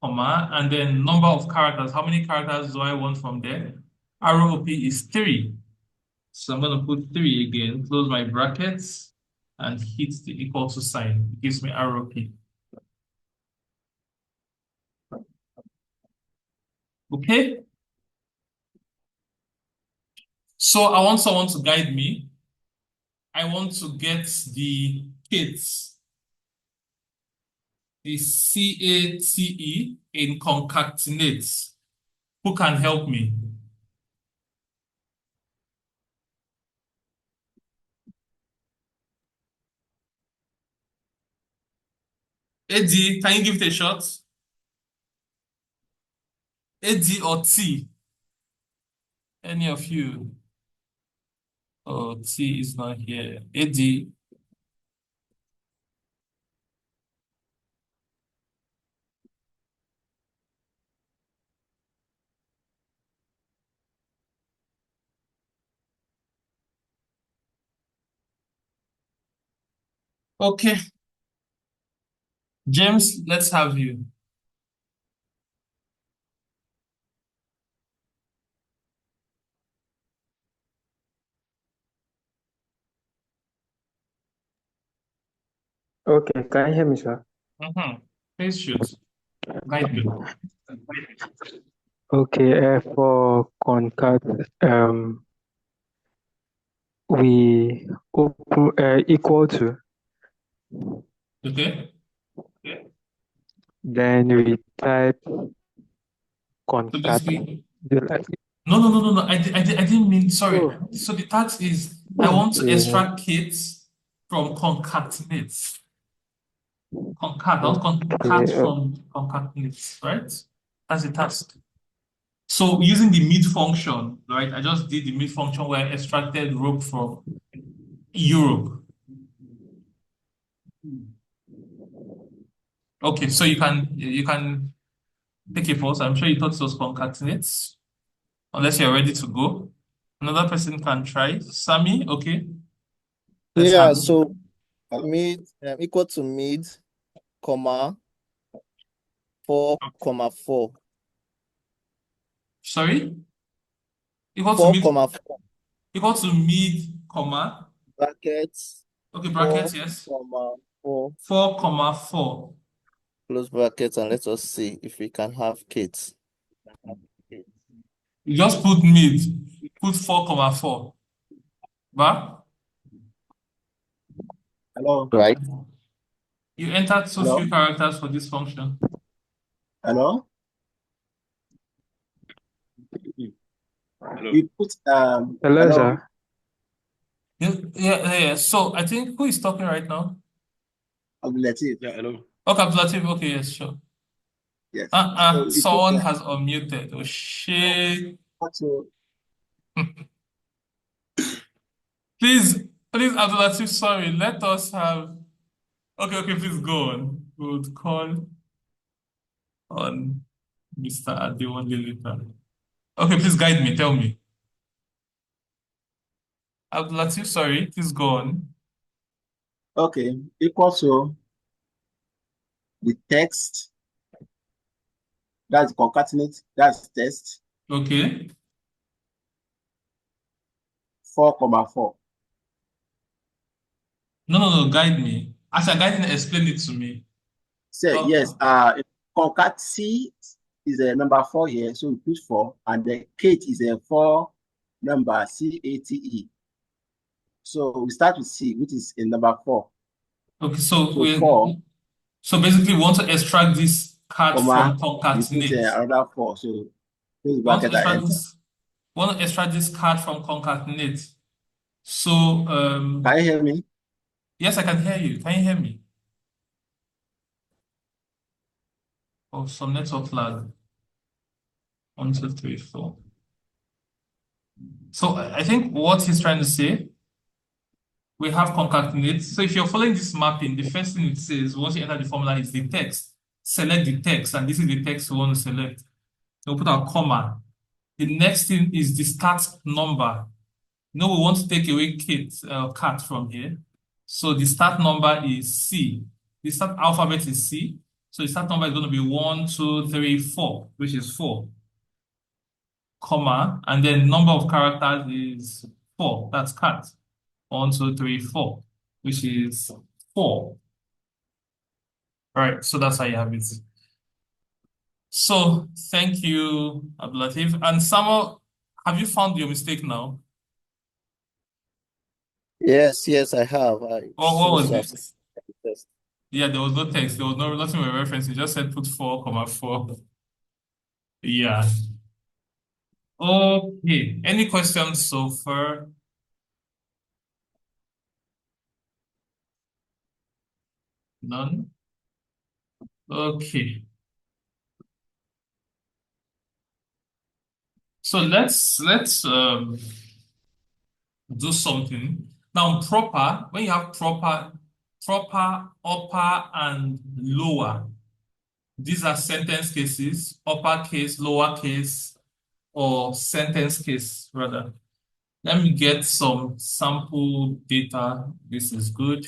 comma, and then number of characters. How many characters do I want from there? ROP is 3. So I'm going to put 3 again, close my brackets, and hit the equal to sign. It gives me arrow key. Okay? So I want someone to guide me. I want to get the kits, the CATE in concatenate. Who can help me? AD, can you give it a shot? AD or T? Any of you? Oh, T is not here. AD. Okay. James, let's have you. Okay, can you hear me, sir? Please shoot. Guide me. Okay, for concat, we open equal to, Okay. then we type So concat. basically, no. I didn't mean, sorry. Oh, So the task is I want to yeah. extract kits from concatenate. Concat, I want concat Okay, from concatenate, right? That's the task. So using the mid function, right? I just did the mid function where I extracted rope from Europe. Okay, so you can take a pause. I'm sure you thought it was concatenate, unless you're ready to go. Another person can try. Sammy, okay? Let's Yeah, have it. so mid equal to mid, comma, 4,4. Sorry? Equal to 4, mid, 4, equal to mid, comma. brackets, Okay, 4, brackets, yes. 4, 4,4. close brackets, and let us see if we can have kids. You just put mid, put 4,4. Ba? Hello. Right? You entered so Hello. few characters for this function. Hello. Hello. We put hello, hello. sir. Yeah. So I think who is talking right now? Abdulatif. Yeah, hello. Okay, Abdulatif. Okay, yes, sure. Yes. So we put Someone has unmuted. Oh shit. so Please, Abdulatif, sorry. Let us have. Okay, please go on. We'll call on Mr. Adewale later. Okay, please guide me. Tell me. Abdulatif, sorry. Please go on. okay, equal to the text, that's concatenate, that's text, Okay. 4,4. No. Guide me. As you're guiding, explain it to me. So yes, concat C is a number 4 here, so we put 4, and the Kate is a 4 number, CATE. So we start with C, which is in number 4. Okay, so So 4, basically we want to extract this card comma, from we put concatenate. another 4. So close We want to bracket and extract enter. this card from concatenate. So Can you hear me? yes, I can hear you. Can you hear me? Oh, some network lag. 1, 2, 3, 4. So I think what he's trying to say, we have concatenate. So if you're following this mapping, the first thing it says once you enter the formula is the text. Select the text, and this is the text we want to select. We'll put our comma. The next thing is the start number. We want to take away cat from here. So the start number is C. The start alphabet is C. So the start number is going to be 1, 2, 3, 4, which is 4. Comma, and then number of characters is 4. That's cat. 1, 2, 3, 4, which is 4. Right, so that's how you have it. So thank you, Abdulatif. And Samuel, have you found your mistake now? Yes, I have. What was Seems to it? have test. Yeah, there was no text. There was nothing with reference. You just said put 4,4. Yeah. Okay. Any questions so far? None? Okay. So let's do something. Now proper, when you have proper, upper and lower, these are sentence cases, uppercase, lowercase, or sentence case rather. Let me get some sample data. This is good.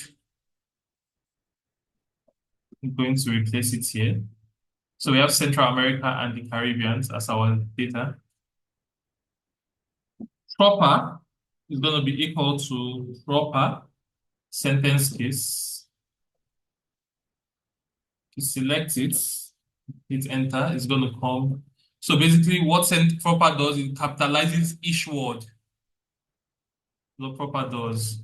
I'm going to replace it here. So we have Central America and the Caribbean as our data. Proper is going to be equal to proper sentence case. To select it, hit enter, it's going to come. So basically what proper does, it capitalizes each word. The proper does.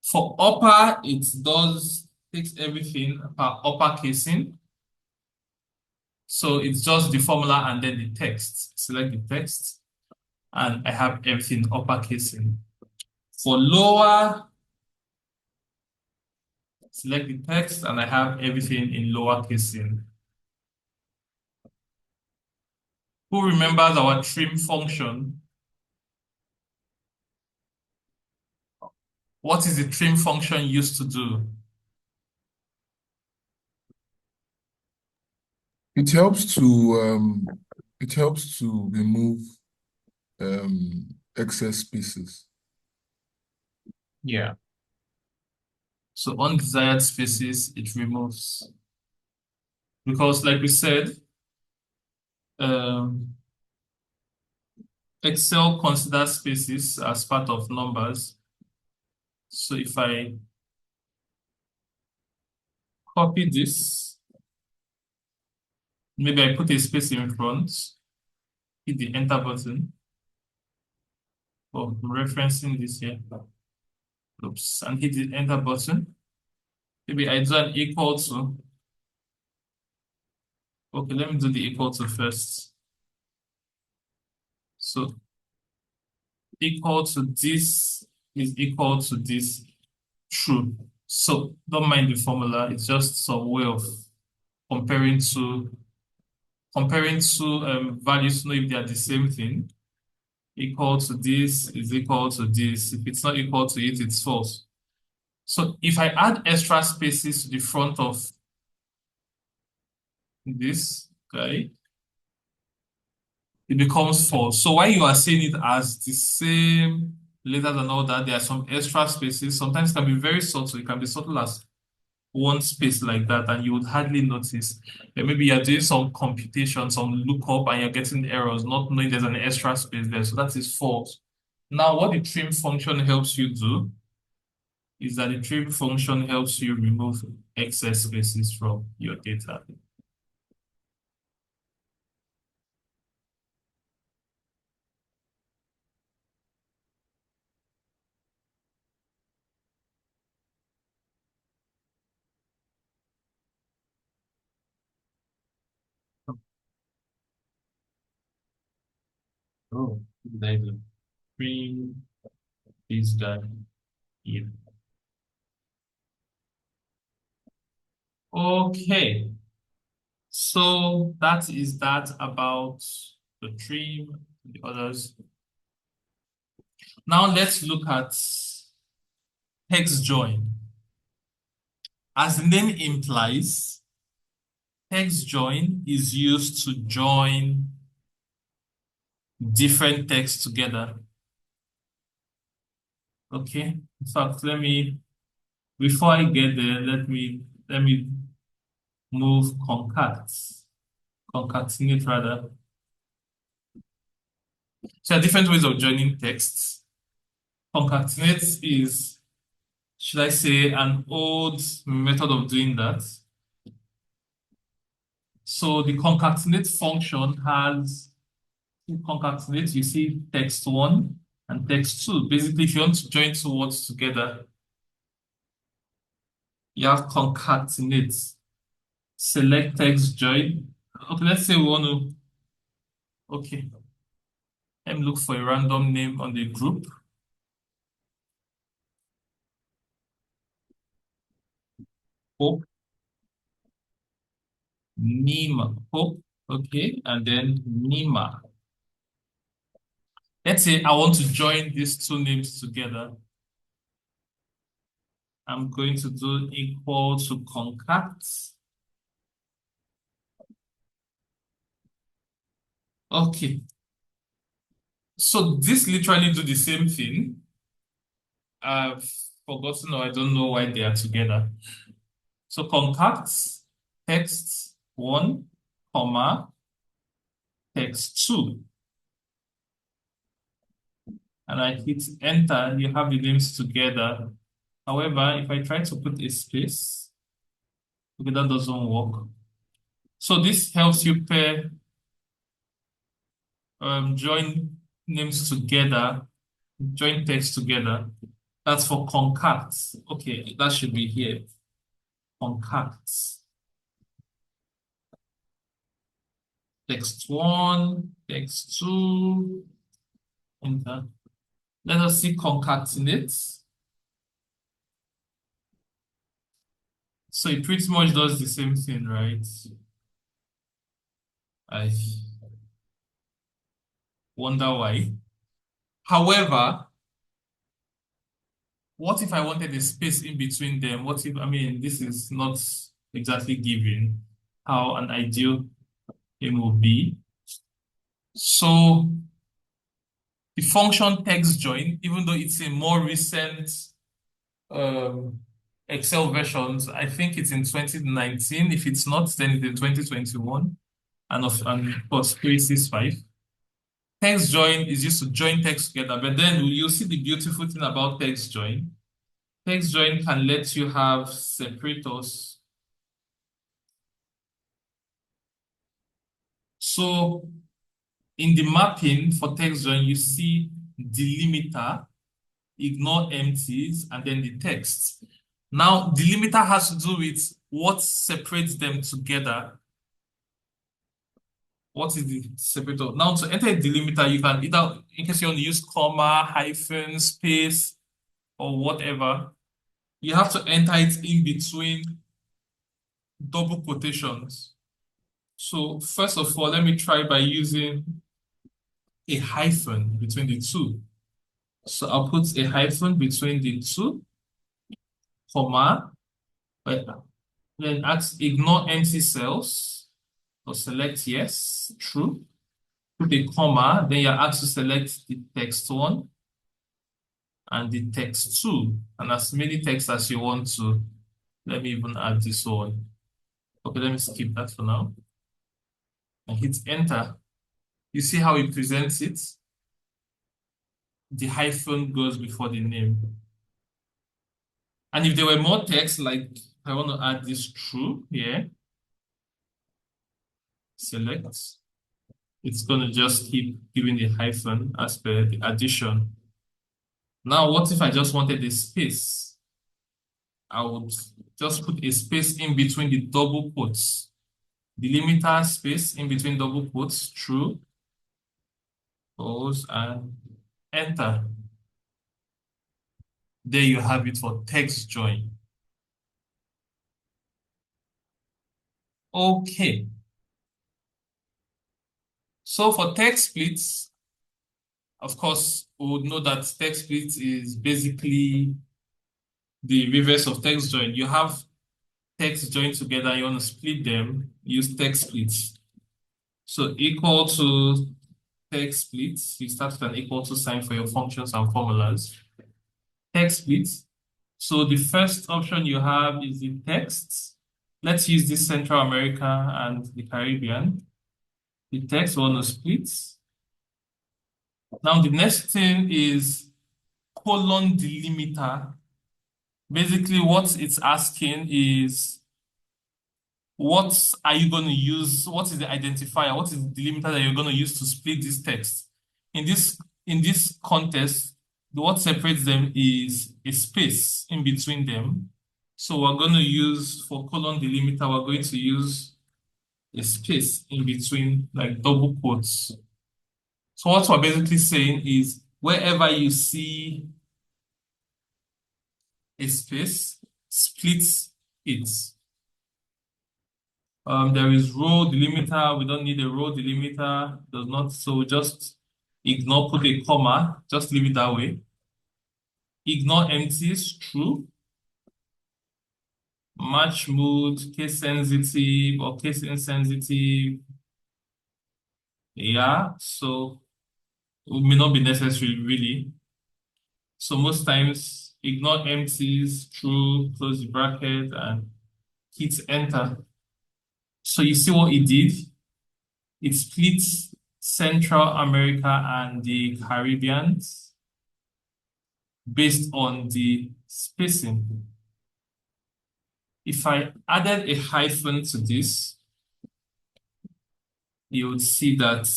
For upper, it takes everything upper casing. So it's just the formula and then the text. Select the text, and I have everything upper casing. For lower, select the text, and I have everything in lower casing. Who remembers our trim function? What is the trim function used to do? It helps to remove excess spaces. Yeah. So undesired spaces, it removes. Because like we said, Excel considers spaces as part of numbers. So if I copy this, maybe I put a space in front, hit the enter button. Oh, I'm referencing this here. Oops, and hit the enter button. Maybe I do an equal to. Okay, let me do the equal to first. So equal to this is equal to this. True. So don't mind the formula. It's just some way of comparing two values to know if they are the same thing. Equal to this is equal to this. If it's not equal to it, it's false. So if I add extra spaces to the front of this guy, it becomes false. So while you are seeing it as the same letters and all that, there are some extra spaces. Sometimes it can be very subtle. It can be subtle as one space like that, and you would hardly notice. And maybe you're doing some computation, some lookup, and you're getting errors, not knowing there's an extra space there. So that is false. Now, what the trim function helps you do is that the trim function helps you remove excess spaces from your data. Oh, there's a trim this guy here. Okay, so that is that about the trim, the others. Now let's look at text join. As the name implies, text join is used to join different texts together. Okay, in fact, before I get there, let me move concatenate rather. So there are different ways of joining texts. concatenate is, should I say, an old method of doing that. So the concatenate function has, in concatenate, you see text1 and text2. Basically, if you want to join two words together, you have concatenate. Select text join. Okay, let's say we want to, okay, let me look for a random name on the group. Hope. Nima. Hope. Okay, and then Nima. Let's say I want to join these two names together. I'm going to do equal to concat. Okay. So this literally do the same thing. I've forgotten or I don't know why they are together. So concat text1, comma, text2. And I hit enter, you have the names together. However, if I try to put a space, okay, that doesn't work. So this helps you pair, join names together, join text together. That's for concat. Okay, that should be here. Concat. Text1, text2, enter. Let us see concatenate. So it pretty much does the same thing, right? I wonder why. However, what if I wanted a space in between them? What if, I mean, this is not exactly given how an ideal name will be. So the function text join, even though it's a more recent Excel versions, I think it's in 2019. If it's not, then it's in 2021. And of course, 365. Text join is used to join text together, but then you'll see the beautiful thing about text join. Text join can let you have separators. So in the mapping for text join, you see delimiter, ignore empties, and then the text. Now, delimiter has to do with what separates them together. What is the separator? Now, to enter a delimiter, you can either, in case you want to use comma, hyphen, space, or whatever, you have to enter it in between double quotations. So first of all, let me try by using a hyphen between the two. So I'll put a hyphen between the two, comma, then ignore empty cells. So select yes, true. Put a comma, then you're asked to select the text1 and the text2, and as many text as you want to. Let me even add this one. Okay, let me skip that for now. And hit enter. You see how it presents it? The hyphen goes before the name. And if there were more text, like I want to add this true here, select. It's going to just keep giving the hyphen as per the addition. Now, what if I just wanted a space? I would just put a space in between the double quotes. Delimiter space in between double quotes, true, false, and enter. There you have it for text join. Okay. So for text splits, of course, we would know that text split is basically the reverse of text join. You have text joined together, you want to split them, use text splits. So equal to text splits, you start with an equal to sign for your functions and formulas. Text splits. So the first option you have is the text. Let's use this Central America and the Caribbean. The text we want to split. Now the next thing is colon delimiter, basically what it's asking is, what are you going to use? What is the identifier? What is the delimiter that you're going to use to split this text? In this context, what separates them is a space in between them. So we're going to use, for colon delimiter, we're going to use a space in between, like double quotes. So what we're basically saying is, wherever you see a space, split it. There is row delimiter. We don't need a row delimiter. Does not. So just ignore, put a comma. Just leave it that way. Ignore empties. True. Match mode, case sensitive or case insensitive. Yeah. So it may not be necessary really. So most times ignore empties. True. Close the bracket and hit enter. So you see what it did? It split Central America and the Caribbean based on the spacing. If I added a hyphen to this, you would see that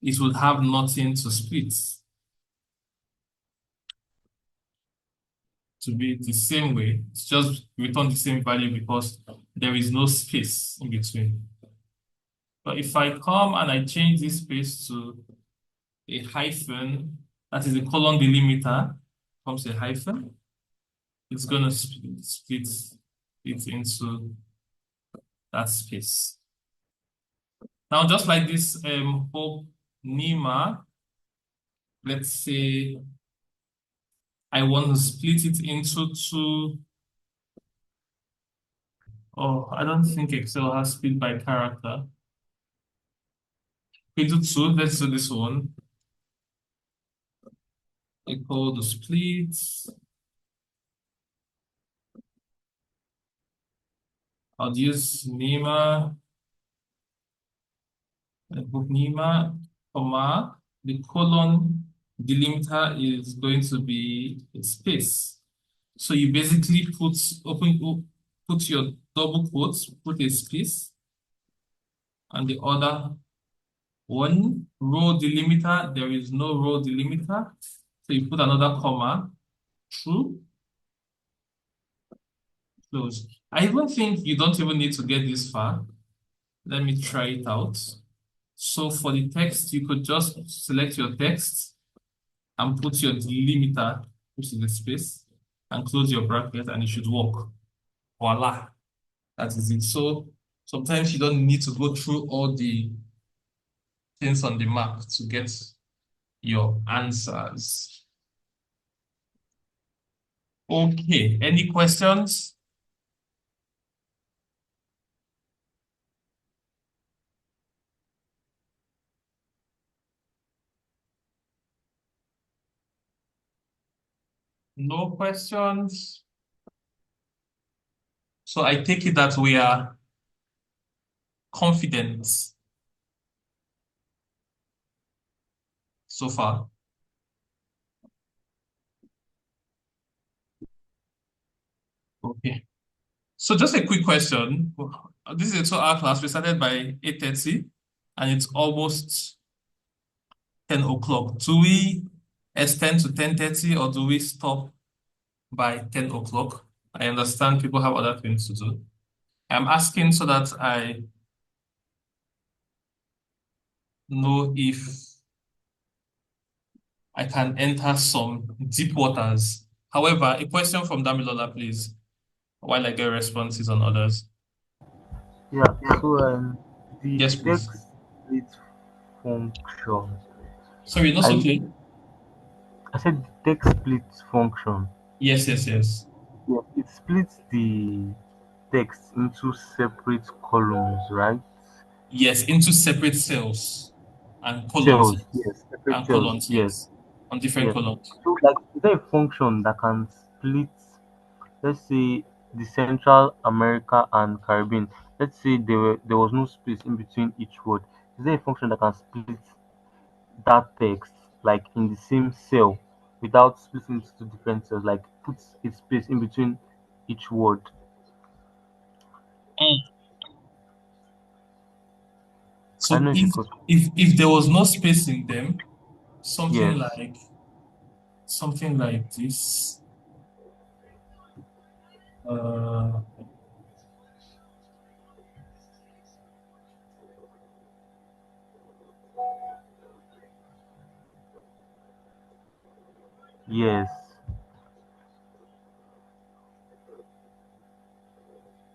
it would have nothing to split. To be the same way, it's just return the same value because there is no space in between. But if I come and I change this space to a hyphen, that is a colon delimiter, comes a hyphen, it's going to split it into that space. Now, just like this Hope Nima, let's say I want to split it into two. Oh, I don't think Excel has split by character. Into two, let's do this one. Equal the split. I'll use Nima. I put Nima, comma, the colon delimiter is going to be a space. So you basically put your double quotes, put a space, and the other one row delimiter, there is no row delimiter. So you put another comma, true, close. I even think you don't even need to get this far. Let me try it out. So for the text, you could just select your text and put your delimiter, which is the space, and close your bracket, and it should work. Voila. That is it. So sometimes you don't need to go through all the things on the map to get your answers. Okay, any questions? No questions? So I take it that we are confident so far. Okay. So just a quick question. This is a 2-hour class. We started by 8:30 and it's almost 10 o'clock. Do we extend to 10:30 or do we stop by 10 o'clock? I understand people have other things to do. I'm asking so that I know if I can enter some deep waters. However, a question from Damilola, please, while I get responses on others. Yeah, so the Yes, please. text split function. Sorry, not so I clear. I said the text split function. Yes. Yeah, it splits the text into separate columns, right? Yes, into separate cells and columns. Cells, yes, separate And cells, columns, yes, yes. On different yes. columns. So, like, is there a function that can split, let's say, the Central America and Caribbean? Let's say there was no space in between each word. Is there a function that can split that text, like in the same cell, without splitting into two different cells, like put a space in between each word. Mm. I don't So know if you could. if there was no space in them, something Yes. like this. Uh, Yes.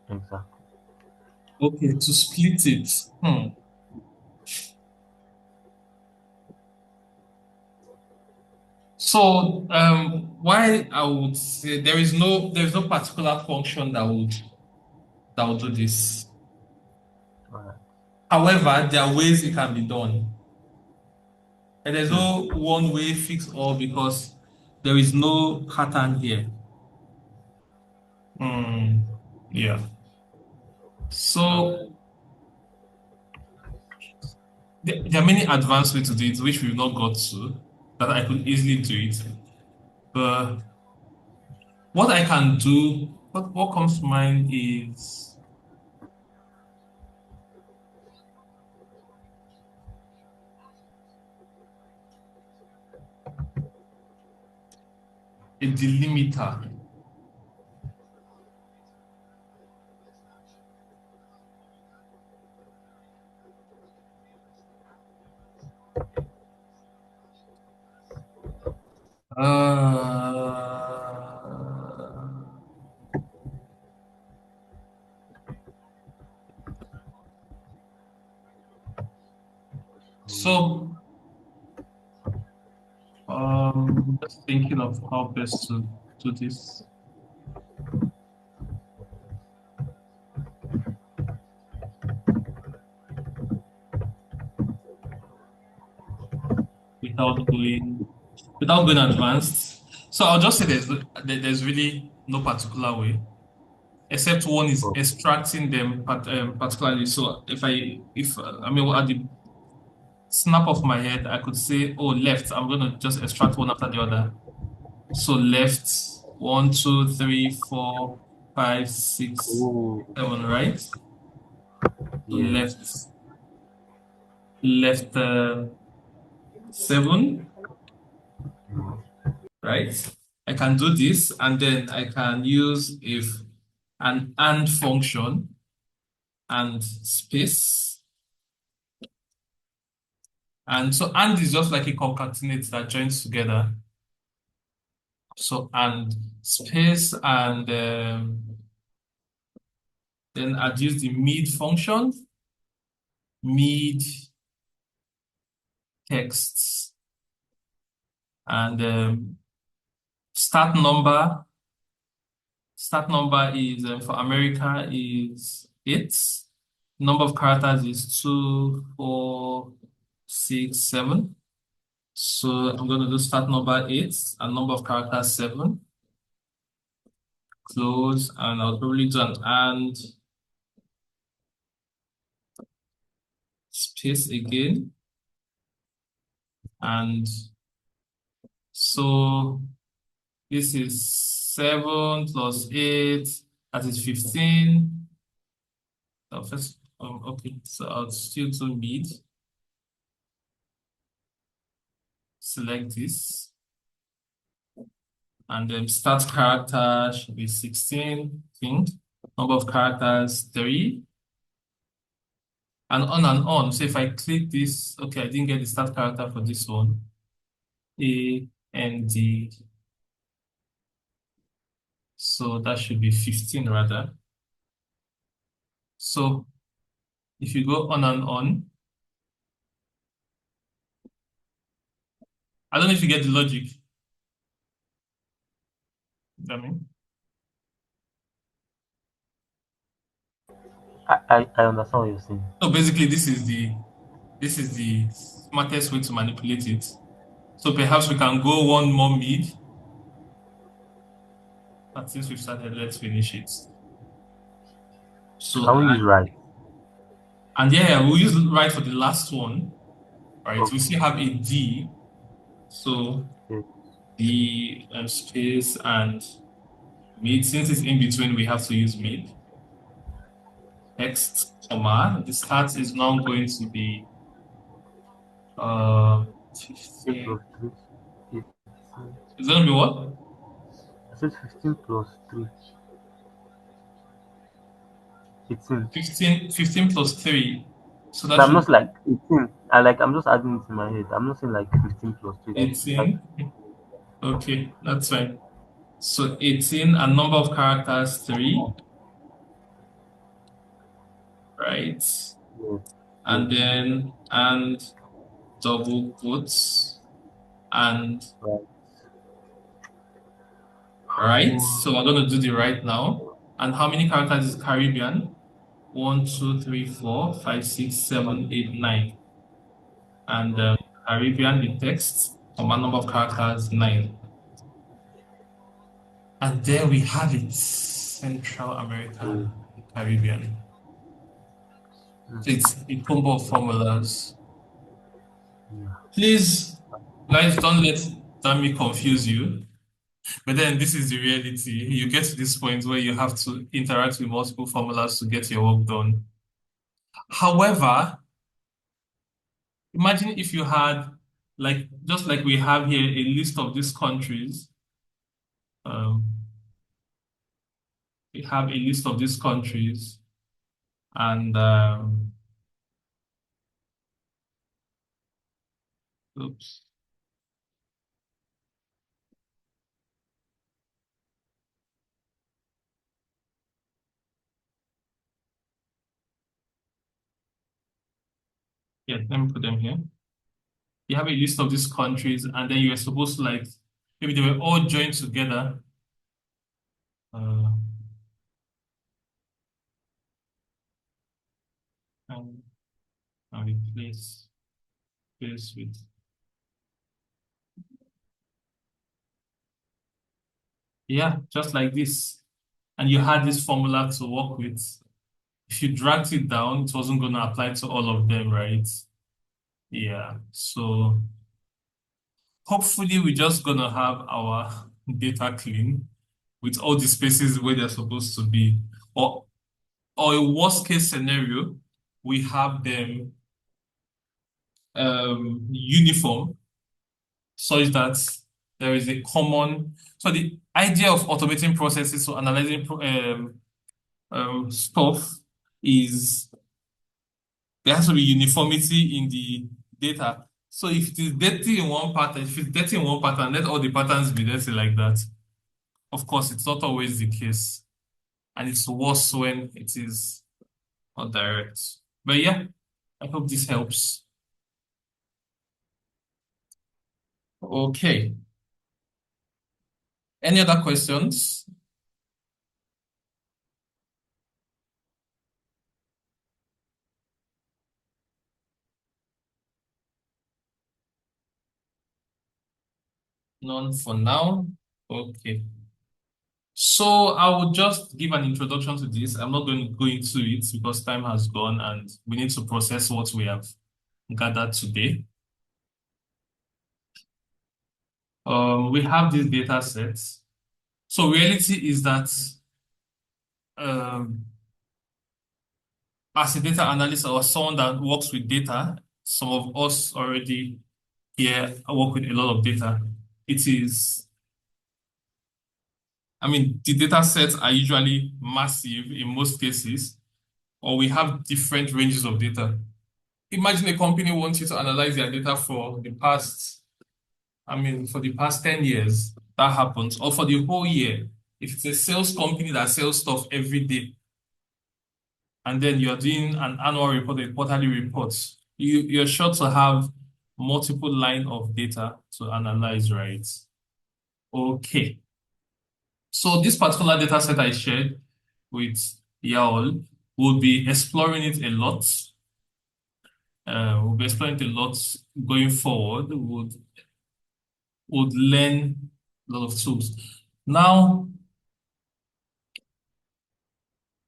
Exactly. okay, to split it. So why I would say there's no particular function that would do this. Alright. However, there are ways it can be done. And there's no one way fix all because there is no pattern here. Yeah. So there are many advanced ways to do it, which we've not got to, that I could easily do it. But what I can do, what comes to mind is a delimiter. So just thinking of how best to do this. Without going advanced. So I'll just say there's really no particular way, except one is extracting them particularly. So if I mean at the snap of my head, I could say, oh, left, I'm gonna just extract one after the other. So left, 1, 2, 3, 4, 5, 6, 7, right? So Yes. left 7, right? I can do this, and then I can use an AND function and space. And so AND is just like a concatenate that joins together. So and space, and then I'd use the mid function, mid texts, and start number. Start number is for America is 8. Number of characters is 2, 4, 6, 7. So I'm going to do start number 8 and number of characters 7. Close, and I'll probably do an and space again. And so this is 7 plus 8, that is 15. First, okay, so I'll still do mid. Select this. And then start character should be 16, I think. Number of characters, 3. And on. So if I click this, okay, I didn't get the start character for this one. A and D. So that should be 15 rather. So if you go on and on, I don't know if you get the logic. I mean, I understand what you're saying. so basically this is the smartest way to manipulate it. So perhaps we can go one more mid. But since we've started, let's finish it. So Can we use right? And yeah, we'll use right for the last one, right? Okay. We still have a D. So Okay. the space and mid. Since it's in between, we have to use mid. Text, comma. The start is now going to be 15 plus 3. it's going to be what? I said 15 plus 3. 18. 15 plus 3. So So that I'm should not like 18. I'm just adding it in my head. I'm not saying like 15 plus 3. be 18. Okay, that's fine. So 18 and number of characters 3. Right? Yes. And then double quotes and right. So we're going to do the right now. And how many characters is Caribbean? 1, 2, 3, 4, 5, 6, 7, 8, 9. And Caribbean, the text, command number of characters 9. And there we have it, Central America, Caribbean. So it's a combo of formulas. Please, guys, don't let me confuse you. But then this is the reality. You get to this point where you have to interact with multiple formulas to get your work done. However, imagine if you had, like, just like we have here, a list of these countries. We have a list of these countries, and oops. Yeah, let me put them here. You have a list of these countries, and then you're supposed to, like, maybe they were all joined together. And replace this with just like this. And you had this formula to work with. If you dragged it down, it wasn't going to apply to all of them, right? Yeah. So hopefully we're just going to have our data clean with all the spaces where they're supposed to be. Or a worst case scenario, we have them uniform such that there is a common. So the idea of automating processes or analyzing stuff is there has to be uniformity in the data. So if it is dirty in one pattern, if it's dirty in one pattern, let all the patterns be dirty like that. Of course, it's not always the case. And it's worse when it is not direct. But yeah, I hope this helps. Okay. Any other questions? None for now. Okay. So I will just give an introduction to this. I'm not going to go into it because time has gone and we need to process what we have gathered today. We have these data sets. So reality is that as a data analyst or someone that works with data, some of us already here work with a lot of data. The data sets are usually massive in most cases, or we have different ranges of data. Imagine a company wants you to analyze their data for the past 10 years, that happens, or for the whole year. If it's a sales company that sells stuff every day, and then you're doing an annual report, a quarterly report, you're sure to have multiple line of data to analyze, right? Okay. So this particular data set I shared with y'all, we'll be exploring it a lot. We'll be exploring it a lot going forward. Would learn a lot of tools. Now,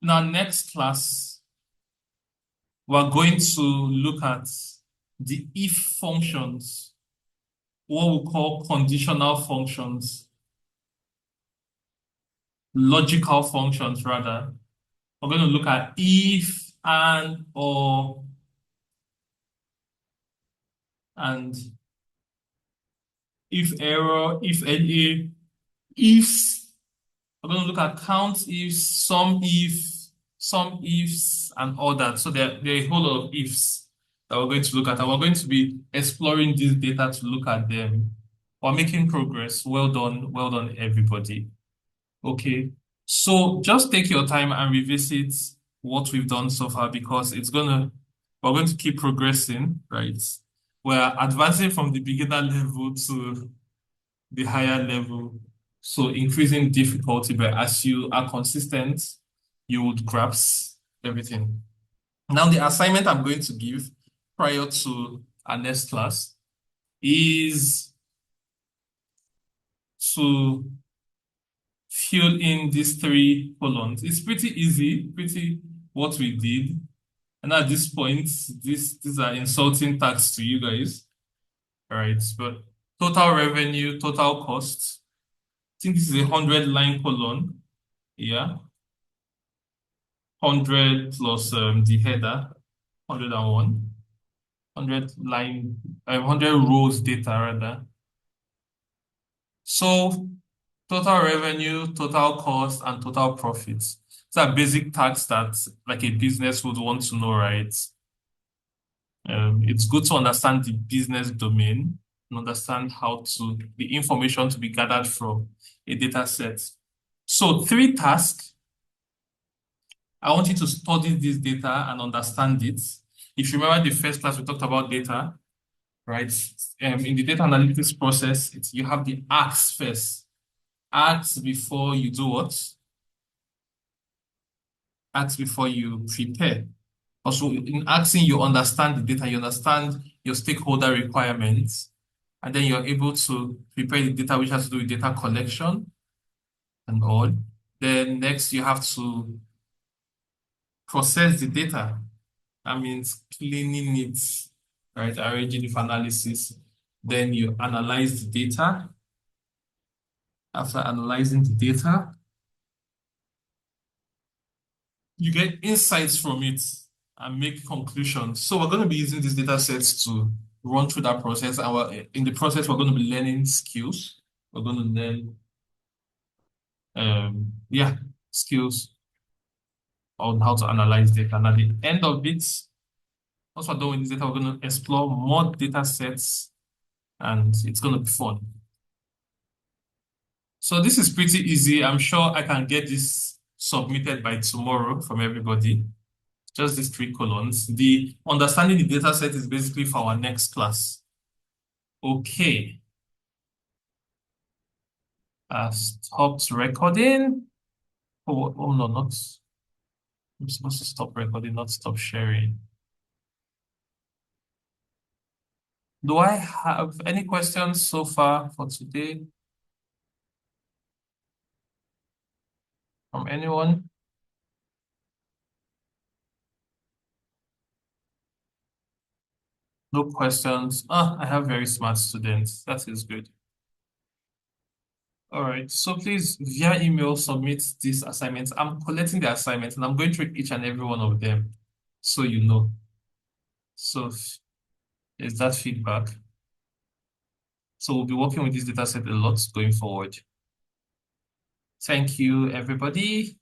in our next class, we're going to look at the if functions what we call conditional functions, logical functions rather. We're going to look at if, and, or, and if error, if any, ifs. We're going to look at count ifs, some ifs, and all that. So there are a whole lot of ifs that we're going to look at, and we're going to be exploring this data to look at them. We're making progress. Well done, everybody. Okay, so just take your time and revisit what we've done so far, because we're going to keep progressing, right? We're advancing from the beginner level to the higher level, so increasing difficulty, but as you are consistent, you would grasp everything. Now, the assignment I'm going to give prior to our next class is to fill in these 3 columns. It's pretty easy, what we did. And at this point, these are insulting tasks to you guys. All right, but total revenue, total cost. I think this is a 100-line column. Yeah. 100 plus the header, 101. 100 rows data rather. So total revenue, total cost, and total profits. These are basic tasks that like a business would want to know, right? It's good to understand the business domain and understand the information to be gathered from a data set. So 3 tasks. I want you to study this data and understand it. If you remember the first class, we talked about data, right? In the data analytics process, you have the ask first. Ask before you do what? Ask before you prepare. Also, in asking, you understand the data, you understand your stakeholder requirements, and then you're able to prepare the data which has to do with data collection and all. Then next, you have to process the data. That means cleaning it, right? Arranging it for analysis. Then you analyze the data. After analyzing the data, you get insights from it and make conclusions. So we're going to be using these data sets to run through that process. And in the process, we're going to be learning skills. We're going to learn, skills on how to analyze data. And at the end of it, once we're done with this data, we're going to explore more data sets, and it's going to be fun. So this is pretty easy. I'm sure I can get this submitted by tomorrow from everybody. Just these 3 columns. The understanding the data set is basically for our next class. Okay. I've stopped recording. Oh no, not. I'm supposed to stop recording, not stop sharing. Do I have any questions so far for today? From anyone? No questions. I have very smart students. That is good. All right. So please, via email, submit these assignments. I'm collecting the assignments and I'm going through each and every one of them, so you know. So is that feedback? So we'll be working with this data set a lot going forward. Thank you, everybody.